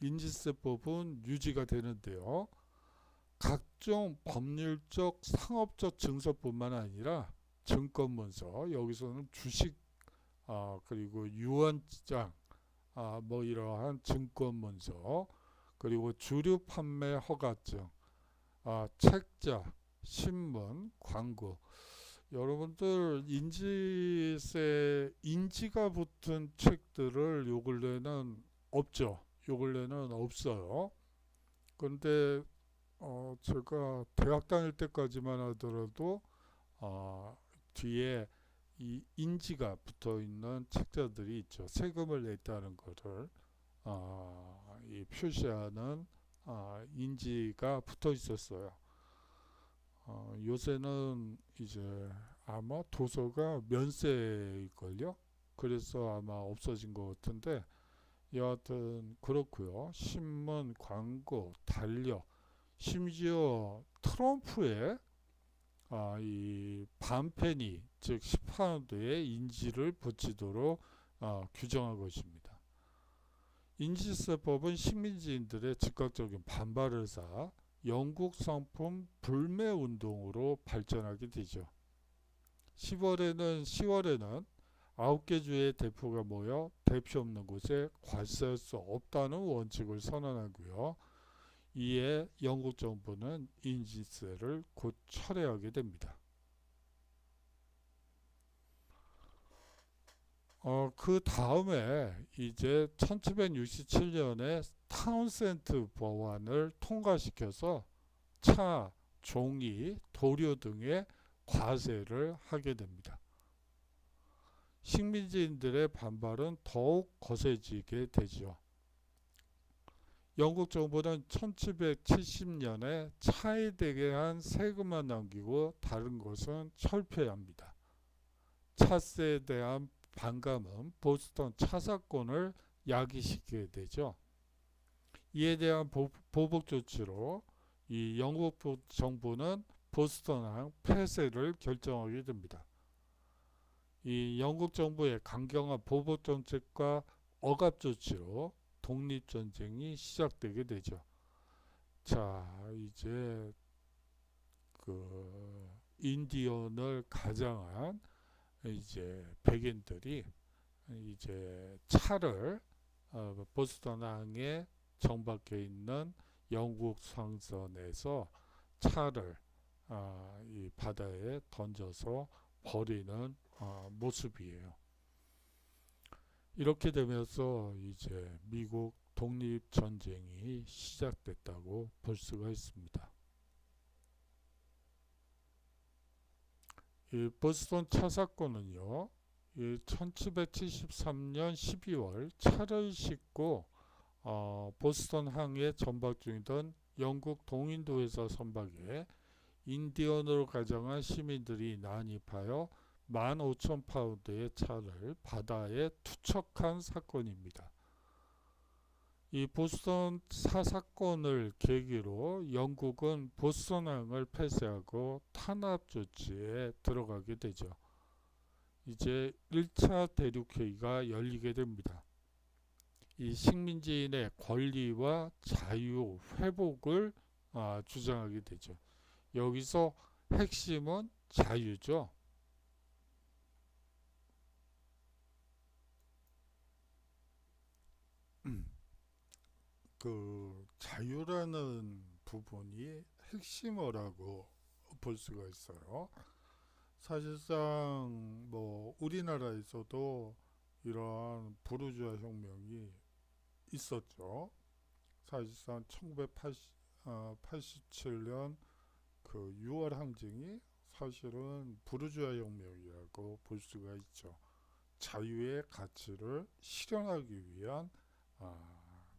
인지세법은 유지가 되는데요. 각종 법률적 상업적 증서뿐만 아니라 증권문서, 여기서는 주식 그리고 유언장 이러한 증권문서, 그리고 주류 판매 허가증, 책자, 신문, 광고, 여러분들 인지가 붙은 책들을 요 근래는 없죠. 요 근래는 없어요. 그런데 제가 대학 다닐 때까지만 하더라도 뒤에 이 인지가 붙어 있는 책자들이 있죠. 세금을 냈다는 것을 이 표시하는 인지가 붙어 있었어요. 요새는 이제 아마 도서가 면세일걸요. 그래서 아마 없어진 것 같은데 여하튼 그렇고요. 신문, 광고, 달력, 심지어 트럼프의 이 반페니 즉 10파운드의 인지를 붙이도록 규정한 것입니다. 인지세법은 식민지인들의 즉각적인 반발을 사 영국 상품 불매 운동으로 발전하게 되죠. 10월에는 9개 주의 대표가 모여 대표 없는 곳에 과세할 수 없다는 원칙을 선언하고요. 이에 영국 정부는 인지세를 곧 철회하게 됩니다. 그 다음에 이제 1767년에 타운센트 법안을 통과시켜서 차, 종이, 도료 등의 과세를 하게 됩니다. 식민지인들의 반발은 더욱 거세지게 되죠. 영국 정부는 1770년에 차에 대한 세금만 남기고 다른 것은 철폐합니다. 차세에 대한 반감은 보스턴 차 사건을 야기시키게 되죠. 이에 대한 보복 조치로 이 영국 정부는 보스턴항 폐쇄를 결정하게 됩니다. 이 영국 정부의 강경한 보복 정책과 억압 조치로 독립전쟁이 시작되게 되죠. 자, 이제 그 인디언을 가장한 이제 백인들이 이제 차를 보스턴항에 정박해 있는 영국 상선에서 차를 이 바다에 던져서 버리는 모습이에요. 이렇게 되면서 이제 미국 독립전쟁이 시작됐다고 볼 수가 있습니다. 이 보스턴 차 사건은요, 1773년 12월 차를 싣고 보스턴 항에 전박 중이던 영국 동인도 회사 선박에 인디언으로 가정한 시민들이 난입하여 15,000파운드의 차를 바다에 투척한 사건입니다. 이 보스턴 차 사건을 계기로 영국은 보스턴항을 폐쇄하고 탄압 조치에 들어가게 되죠. 이제 1차 대륙회의가 열리게 됩니다. 이 식민지인의 권리와 자유 회복을 주장하게 되죠. 여기서 핵심은 자유죠. 그 자유라는 부분이 핵심어라고 볼 수가 있어요. 사실상 뭐 우리나라에서도 이러한 부르주아 혁명이 있었죠. 사실상 1987년 그 6월 항쟁이 사실은 부르주아 혁명이라고 볼 수가 있죠. 자유의 가치를 실현하기 위한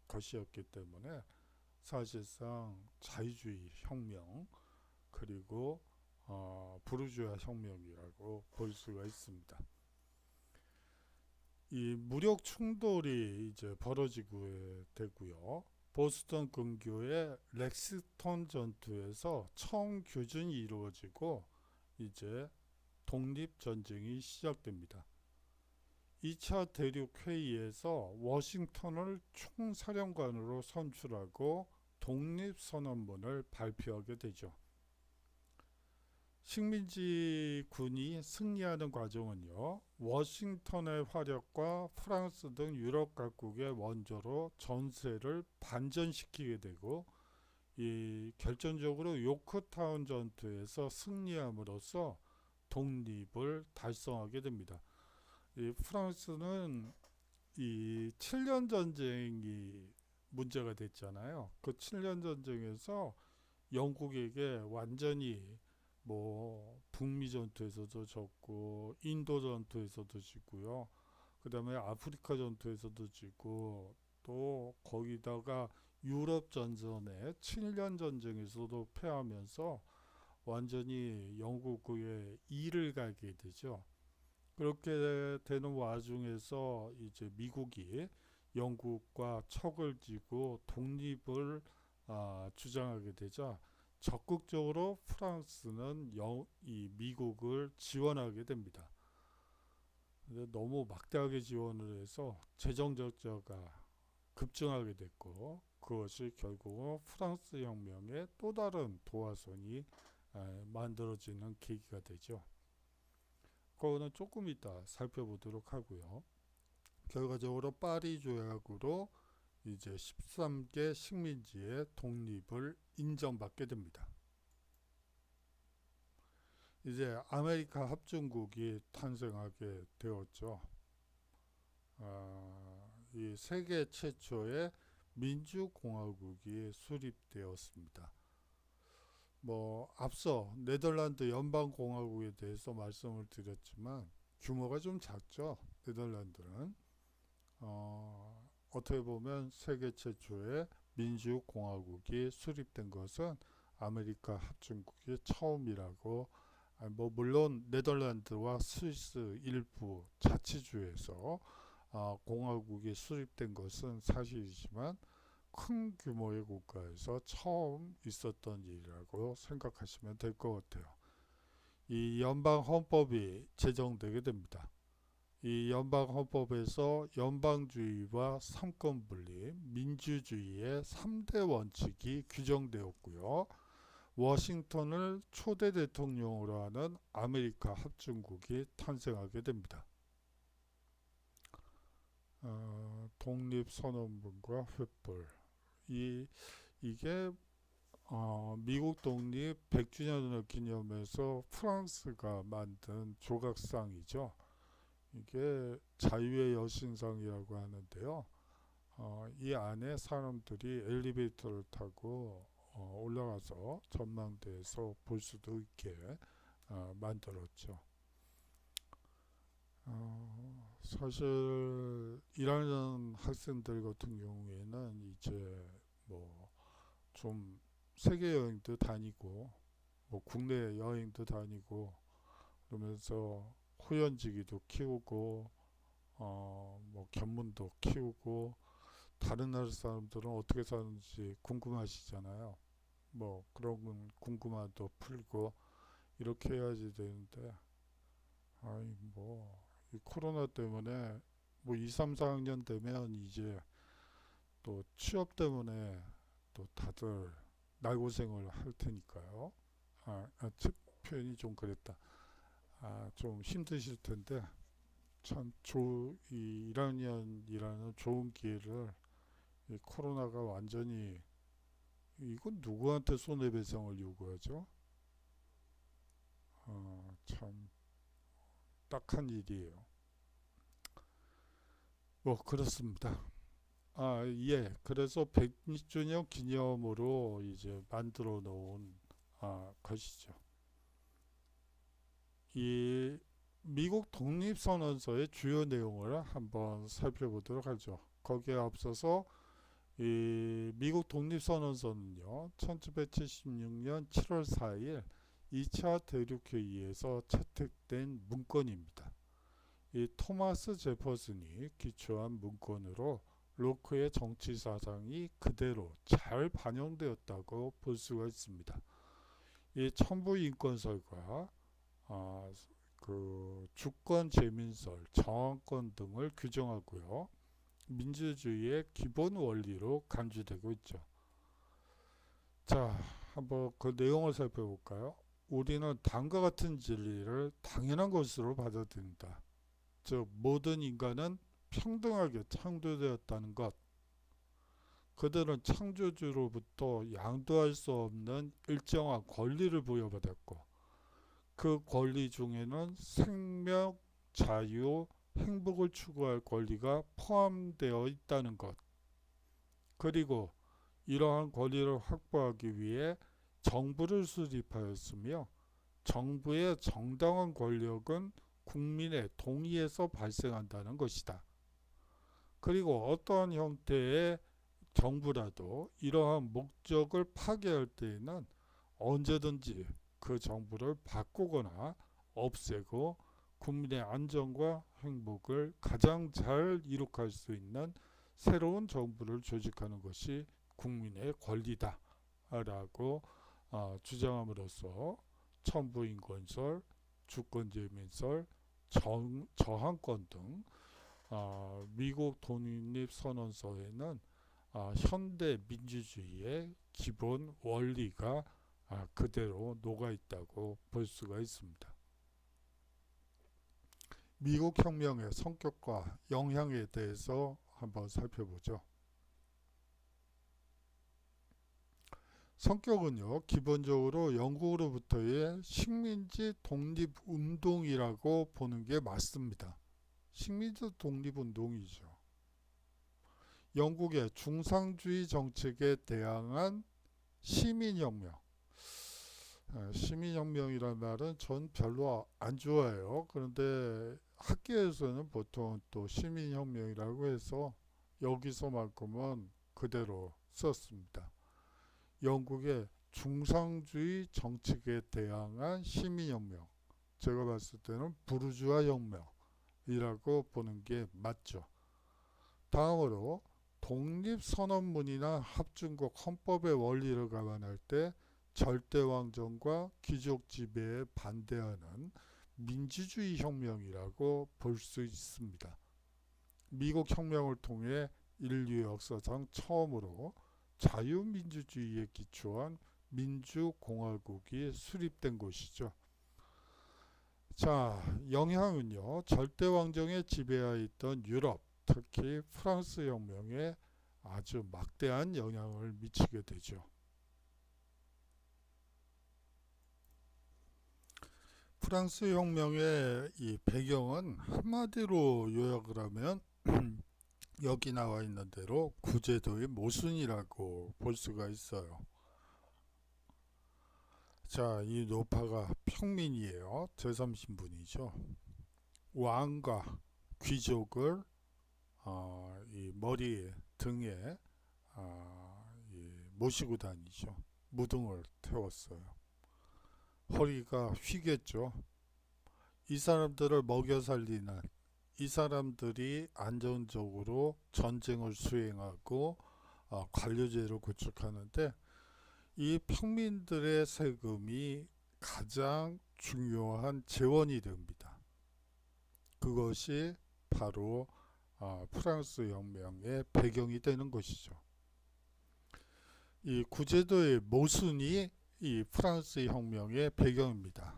것이었기 때문에 사실상 자유주의 혁명 그리고 부르주아 혁명이라고 볼 수가 있습니다. 이 무력 충돌이 이제 벌어지게 되고요. 보스턴 근교의 렉스턴 전투에서 처음 교전이 이루어지고 이제 독립전쟁이 시작됩니다. 2차 대륙회의에서 워싱턴을 총사령관으로 선출하고 독립선언문을 발표하게 되죠. 식민지군이 승리하는 과정은요, 워싱턴의 화력과 프랑스 등 유럽 각국의 원조로 전세를 반전시키게 되고, 이 결정적으로 요크타운 전투에서 승리함으로써 독립을 달성하게 됩니다. 이 프랑스는 이 7년 전쟁이 문제가 됐잖아요. 그 7년 전쟁에서 영국에게 완전히 북미 전투에서도 졌고 인도 전투에서도 지고요. 그다음에 아프리카 전투에서도 지고 또 거기다가 유럽 전선의 7년 전쟁에서도 패하면서 완전히 영국의 이를 가게 되죠. 그렇게 되는 와중에서 이제 미국이 영국과 척을 지고 독립을 주장하게 되자 적극적으로 프랑스는 이 미국을 지원하게 됩니다. 근데 너무 막대하게 지원을 해서 재정 적자가 급증하게 됐고 그것이 결국은 프랑스 혁명의 또 다른 도화선이 만들어지는 계기가 되죠. 그거는 조금 이따 살펴보도록 하고요. 결과적으로 파리 조약으로 이제 13개 식민지의 독립을 인정받게 됩니다. 이제 아메리카 합중국이 탄생하게 되었죠. 이 세계 최초의 민주공화국이 수립되었습니다. 앞서 네덜란드 연방공화국에 대해서 말씀을 드렸지만 규모가 좀 작죠. 네덜란드는 어떻게 보면 세계 최초의 민주공화국이 수립된 것은 아메리카 합중국이 처음이라고. 물론 네덜란드와 스위스 일부 자치주에서 공화국이 수립된 것은 사실이지만 큰 규모의 국가에서 처음 있었던 일이라고 생각하시면 될 것 같아요. 이 연방 헌법이 제정되게 됩니다. 이 연방 헌법에서 연방주의와 삼권분립, 민주주의의 3대 원칙이 규정되었고요. 워싱턴을 초대 대통령으로 하는 아메리카 합중국이 탄생하게 됩니다. 독립선언문과 횃불. 이게 미국 독립 100주년을 기념해서 프랑스가 만든 조각상이죠. 이게 자유의 여신상이라고 하는데요. 이 안에 사람들이 엘리베이터를 타고 올라가서 전망대에서 볼 수도 있게 만들었죠. 사실 일하는 학생들 같은 경우에는 이제 좀 세계 여행도 다니고 국내 여행도 다니고 그러면서 호연지기도 키우고 견문도 키우고 다른 나라 사람들은 어떻게 사는지 궁금하시잖아요. 그런 건 궁금함도 풀고 이렇게 해야지 되는데 이 코로나 때문에 2, 3, 4학년 되면 이제 또 취업 때문에 또 다들 날고생을 할 테니까요. 표현이 좀 그랬다. 좀 힘드실 텐데 참 이 1학년이라는 좋은 기회를 이 코로나가 완전히 이건 누구한테 손해배상을 요구하죠? 참 딱한 일이에요. 그렇습니다. 예. 그래서 100주년 기념으로 이제 만들어 놓은 것이죠. 이 미국 독립선언서의 주요 내용을 한번 살펴보도록 하죠. 거기에 앞서서 이 미국 독립선언서는요, 1776년 7월 4일 2차 대륙회의에서 채택된 문건입니다. 이 토마스 제퍼슨이 기초한 문건으로 로크의 정치 사상이 그대로 잘 반영되었다고 볼 수가 있습니다. 이 천부인권설과 그 주권 재민설, 정황권 등을 규정하고요. 민주주의의 기본 원리로 간주되고 있죠. 자, 한번 그 내용을 살펴볼까요? 우리는 다음과 같은 진리를 당연한 것으로 받아들인다. 즉, 모든 인간은 평등하게 창조되었다는 것. 그들은 창조주로부터 양도할 수 없는 일정한 권리를 부여받았고, 그 권리 중에는 생명, 자유, 행복을 추구할 권리가 포함되어 있다는 것. 그리고 이러한 권리를 확보하기 위해 정부를 수립하였으며 정부의 정당한 권력은 국민의 동의에서 발생한다는 것이다. 그리고 어떠한 형태의 정부라도 이러한 목적을 파괴할 때에는 언제든지 그 정부를 바꾸거나 없애고 국민의 안전과 행복을 가장 잘 이룩할 수 있는 새로운 정부를 조직하는 것이 국민의 권리다 라고 주장함으로써 천부인권설, 주권재민설, 저항권 등 미국 독립선언서에는 현대 민주주의의 기본 원리가 그대로 녹아있다고 볼 수가 있습니다. 미국 혁명의 성격과 영향에 대해서 한번 살펴보죠. 성격은요, 기본적으로 영국으로부터의 식민지 독립운동이라고 보는 게 맞습니다. 식민지 독립운동이죠. 영국의 중상주의 정책에 대항한 시민혁명. 시민혁명이라는 말은 전 별로 안 좋아해요. 그런데 학계에서는 보통 또 시민혁명이라고 해서 여기서만큼은 그대로 썼습니다. 영국의 중상주의 정책에 대항한 시민혁명. 제가 봤을 때는 부르주아 혁명이라고 보는 게 맞죠. 다음으로 독립선언문이나 합중국 헌법의 원리를 감안할 때 절대왕정과 귀족 지배에 반대하는 민주주의 혁명이라고 볼 수 있습니다. 미국 혁명을 통해 인류 역사상 처음으로 자유민주주의에 기초한 민주공화국이 수립된 것이죠. 자, 영향은요, 절대왕정에 지배하에 있던 유럽, 특히 프랑스 혁명에 아주 막대한 영향을 미치게 되죠. 프랑스 혁명의 이 배경은 한마디로 요약을 하면 여기 나와 있는 대로 구제도의 모순이라고 볼 수가 있어요. 자, 이 노파가 평민이에요. 제3신분이죠. 왕과 귀족을 이 머리 등에 모시고 다니죠. 무등을 태웠어요. 허리가 휘겠죠. 이 사람들을 먹여 살리는, 이 사람들이 안정적으로 전쟁을 수행하고 관료제를 구축하는데 이 평민들의 세금이 가장 중요한 재원이 됩니다. 그것이 바로 프랑스 혁명의 배경이 되는 것이죠. 이 구제도의 모순이 이 프랑스 혁명의 배경입니다.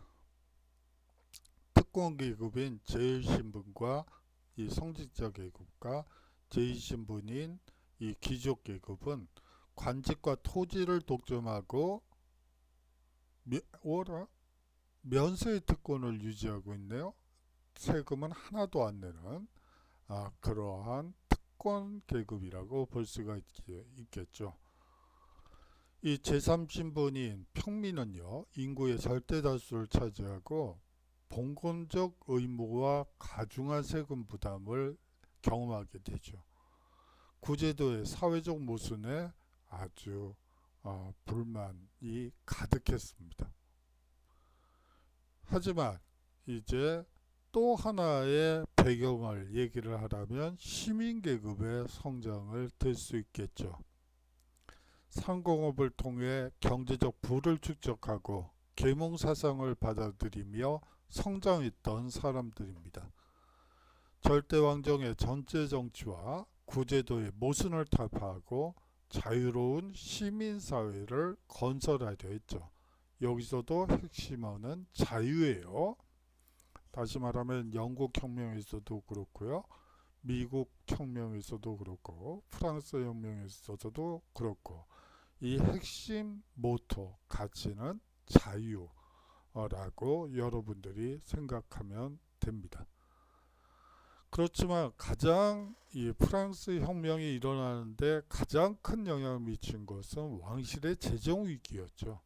특권 계급인 제1신분과 이 성직자 계급과 제2신분인 이 귀족 계급은 관직과 토지를 독점하고 면세의 특권을 유지하고 있네요. 세금은 하나도 안 내는 그러한 특권 계급이라고 볼 수가 있겠죠. 이 제3신분인 평민은요, 인구의 절대 다수를 차지하고 봉건적 의무와 가중한 세금 부담을 경험하게 되죠. 구제도의 사회적 모순에 아주 불만이 가득했습니다. 하지만 이제 또 하나의 배경을 얘기를 하라면 시민계급의 성장을 들 수 있겠죠. 상공업을 통해 경제적 부를 축적하고 계몽사상을 받아들이며 성장했던 사람들입니다. 절대왕정의 전체 정치와 구제도의 모순을 타파하고 자유로운 시민사회를 건설하려 했죠. 여기서도 핵심어는 자유예요. 다시 말하면 영국 혁명에서도 그렇고요. 미국 혁명에서도 그렇고 프랑스 혁명에서도 그렇고 이 핵심 모토 가치는 자유라고 여러분들이 생각하면 됩니다. 그렇지만 가장 이 프랑스 혁명이 일어나는데 가장 큰 영향을 미친 것은 왕실의 재정 위기였죠.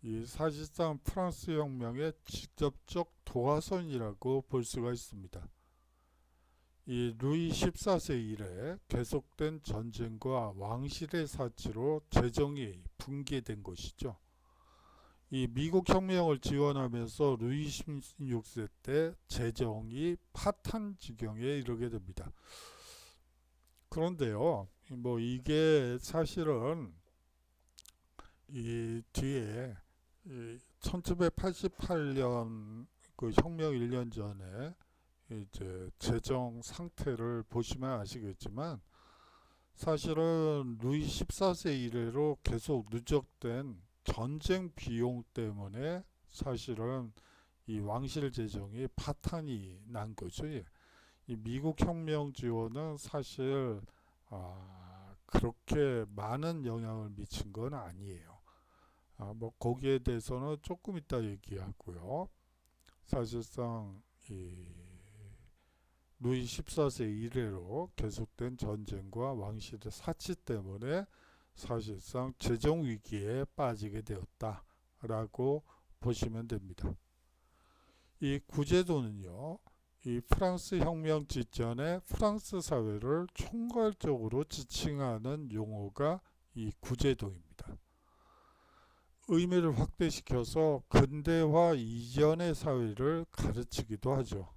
이 사실상 프랑스 혁명의 직접적 도화선이라고 볼 수가 있습니다. 이 루이 14세 이래 계속된 전쟁과 왕실의 사치로 재정이 붕괴된 것이죠. 이 미국 혁명을 지원하면서 루이 16세 때 재정이 파탄 지경에 이르게 됩니다. 그런데요, 뭐 이게 사실은 이 뒤에 이 1788년 그 혁명 1년 전에 이제 재정 상태를 보시면 아시겠지만 사실은 루이 14세 이래로 계속 누적된 전쟁 비용 때문에 사실은 이 왕실 재정이 파탄이 난 거죠. 예. 이 미국 혁명 지원은 사실 그렇게 많은 영향을 미친 건 아니에요. 뭐 거기에 대해서는 조금 이따 얘기하고요. 사실상 이 루이 14세 이래로 계속된 전쟁과 왕실의 사치 때문에 사실상 재정 위기에 빠지게 되었다라고 보시면 됩니다. 이 구제도는요, 이 프랑스 혁명 직전에 프랑스 사회를 총괄적으로 지칭하는 용어가 이 구제도입니다. 의미를 확대시켜서 근대화 이전의 사회를 가르치기도 하죠.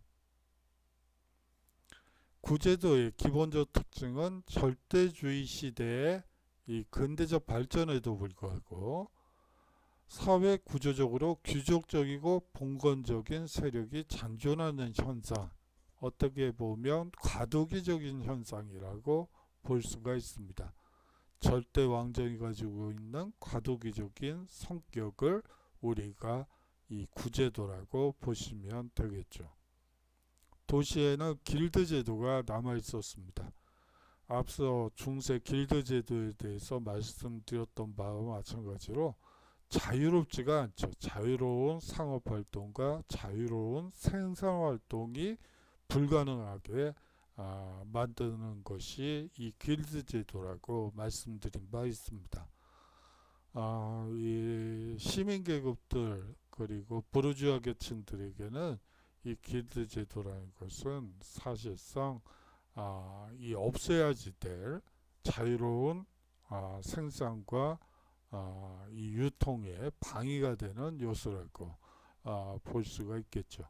구제도의 기본적 특징은 절대주의 시대의 이 근대적 발전에도 불구하고 사회 구조적으로 귀족적이고 봉건적인 세력이 잔존하는 현상, 어떻게 보면 과도기적인 현상이라고 볼 수가 있습니다. 절대 왕정이 가지고 있는 과도기적인 성격을 우리가 이 구제도라고 보시면 되겠죠. 도시에는 길드 제도가 남아 있었습니다. 앞서 중세 길드 제도에 대해서 말씀드렸던 바와 마찬가지로 자유롭지가 않죠. 자유로운 상업활동과 자유로운 생산활동이 불가능하게 만드는 것이 이 길드 제도라고 말씀드린 바 있습니다. 이 시민계급들 그리고 부르주아 계층들에게는 이 길드 제도라는 것은 사실상 이 없애야지 될 자유로운 생산과 이 유통에 방해가 되는 요소라고 볼 수가 있겠죠.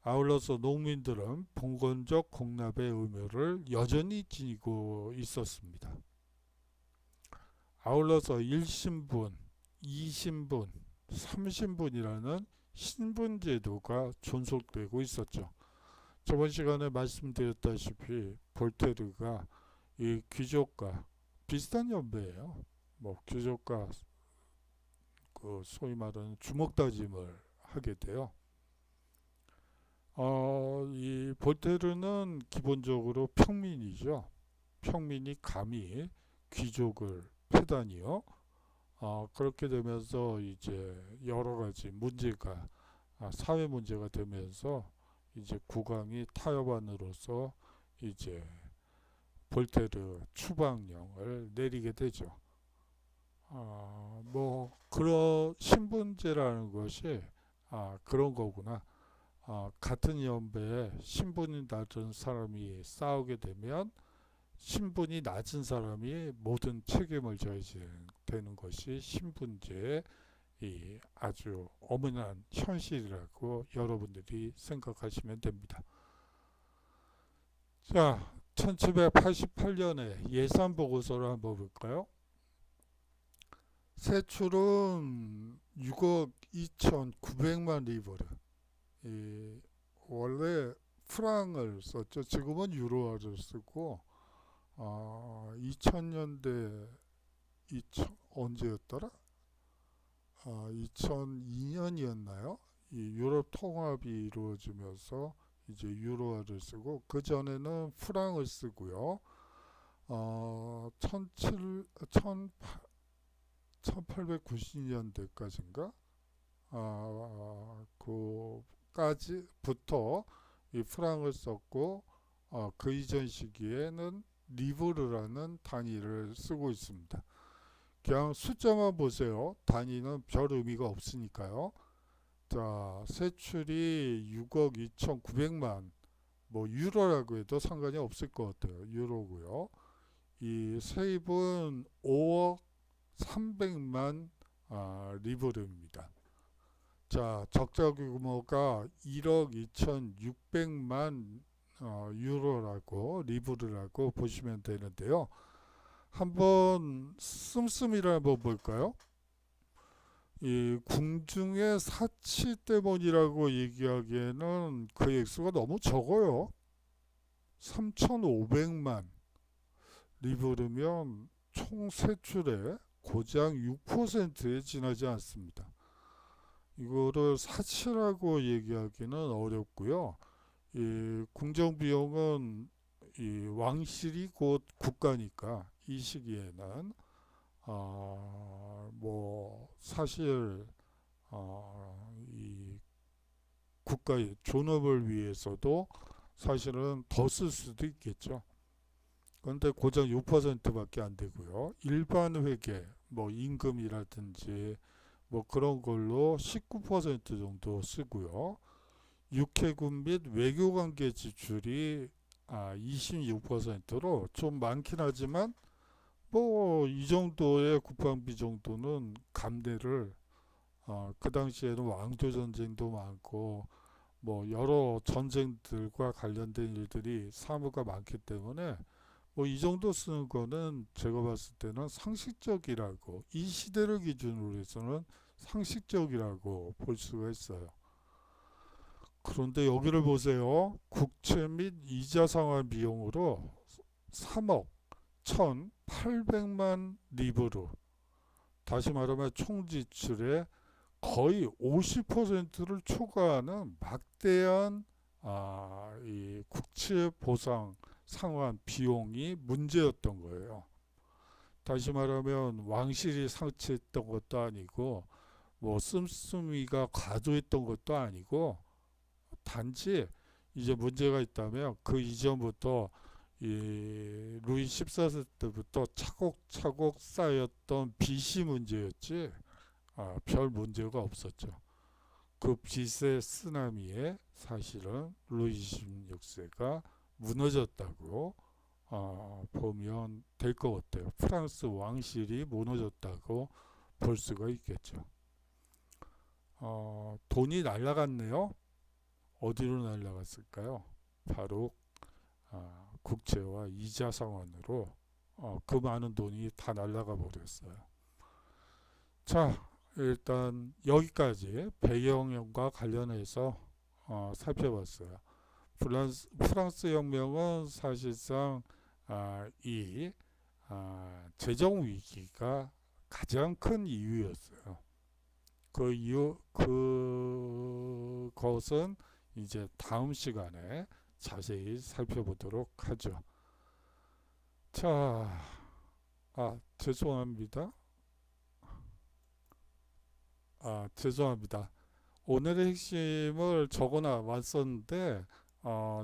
아울러서 농민들은 봉건적 공납의 의무를 여전히 지니고 있었습니다. 아울러서 1신분, 2신분, 3신분이라는 신분제도가 존속되고 있었죠. 저번 시간에 말씀드렸다시피 볼테르가 이 귀족과 비슷한 연배예요. 뭐 귀족과 그 소위 말하는 주먹다짐을 하게 돼요. 이 볼테르는 기본적으로 평민이죠. 평민이 감히 귀족을 패다니요. 그렇게 되면서 이제 여러 가지 문제가 사회 문제가 되면서 이제 국왕이 타협안으로서 이제 볼테르 추방령을 내리게 되죠. 뭐 그런 신분제라는 것이 그런 거구나. 같은 연배에 신분이 낮은 사람이 싸우게 되면 신분이 낮은 사람이 모든 책임을 져야 되는 것이 신분제의 이 아주 엄연한 현실이라고 여러분들이 생각하시면 됩니다. 자, 1788년에 예산보고서를 한번 볼까요? 세출은 6억 2,900만 리버르. 원래 프랑을 썼죠. 지금은 유로화를 쓰고 2000년대 언제였더라? 2002년이었나요? 이 유럽 통합이 이루어지면서 이제 유로화를 쓰고 그 전에는 프랑을 쓰고요. 1890년대까지인가? 그까지부터 이 프랑을 썼고 그 이전 시기에는 리브르라는 단위를 쓰고 있습니다. 그냥 숫자만 보세요. 단위는 별 의미가 없으니까요. 자, 세출이 6억 2,900만 뭐 유로라고 해도 상관이 없을 것 같아요. 유로고요. 이 세입은 5억 300만 리브르입니다. 자, 적자 규모가 1억 2,600만 유로라고 리브르라고 보시면 되는데요. 한번 씀씀이를 한번 볼까요? 이 궁중의 사치 때문이라고 얘기하기에는 그 액수가 너무 적어요. 3,500만 리브르면 총 세출의 고작 6%에 지나지 않습니다. 이거를 사치라고 얘기하기는 어렵고요. 이 궁정 비용은 이 왕실이 곧 국가니까 이 시기에는 뭐 사실 이 국가의 존엄을 위해서도 사실은 더 쓸 수도 있겠죠. 그런데 고작 6%밖에 안 되고요. 일반 회계, 뭐 임금이라든지 뭐 그런 걸로 19% 정도 쓰고요. 육해군 및 외교관계 지출이 26%로 좀 많긴 하지만 뭐 이 정도의 국방비 정도는 감내를 그 당시에는 왕조 전쟁도 많고 뭐 여러 전쟁들과 관련된 일들이 사무가 많기 때문에 뭐 이 정도 쓰는 거는 제가 봤을 때는 상식적이라고 이 시대를 기준으로 해서는 상식적이라고 볼 수가 있어요. 그런데 여기를 보세요. 국채 및 이자 상환 비용으로 3억 1,800만 리브르. 다시 말하면 총 지출의 거의 50%를 초과하는 막대한 이 국채 보상 상환 비용이 문제였던 거예요. 다시 말하면 왕실이 상치했던 것도 아니고 뭐 씀씀이가 과도했던 것도 아니고 단지 이제 문제가 있다면 그 이전부터 이 루이 14세 때부터 차곡차곡 쌓였던 빚이 문제였지 별 문제가 없었죠. 그 빚의 쓰나미에 사실은 루이 16세가 무너졌다고 보면 될 것 같아요. 프랑스 왕실이 무너졌다고 볼 수가 있겠죠. 돈이 날아갔네요. 어디로 날아갔을까요? 바로 국채와 이자 상환으로 그 많은 돈이 다 날아가 버렸어요. 자, 일단 여기까지 배경과 관련해서 살펴봤어요. 프랑스 혁명은 사실상 이 재정 위기가 가장 큰 이유였어요. 그 이유 그것은 이제 다음 시간에 자세히 살펴보도록 하죠. 자, 죄송합니다. 죄송합니다. 오늘의 핵심을 적어놔 왔었는데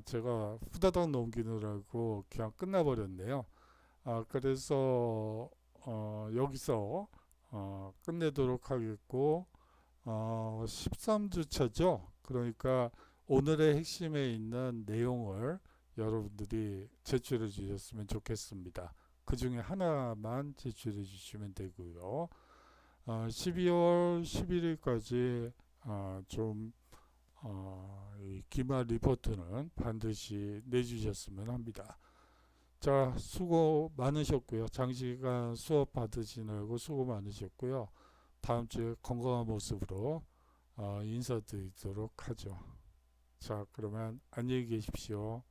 제가 후다닥 넘기느라고 그냥 끝나버렸네요. 그래서 여기서 끝내도록 하겠고 13주차죠. 그러니까 오늘의 핵심에 있는 내용을 여러분들이 제출해 주셨으면 좋겠습니다. 그 중에 하나만 제출해 주시면 되고요. 12월 11일까지 좀 이 기말 리포트는 반드시 내주셨으면 합니다. 자, 수고 많으셨고요. 장시간 수업 받으시느라고 수고 많으셨고요. 다음 주에 건강한 모습으로 인사드리도록 하죠. 자, 그러면 안녕히 계십시오.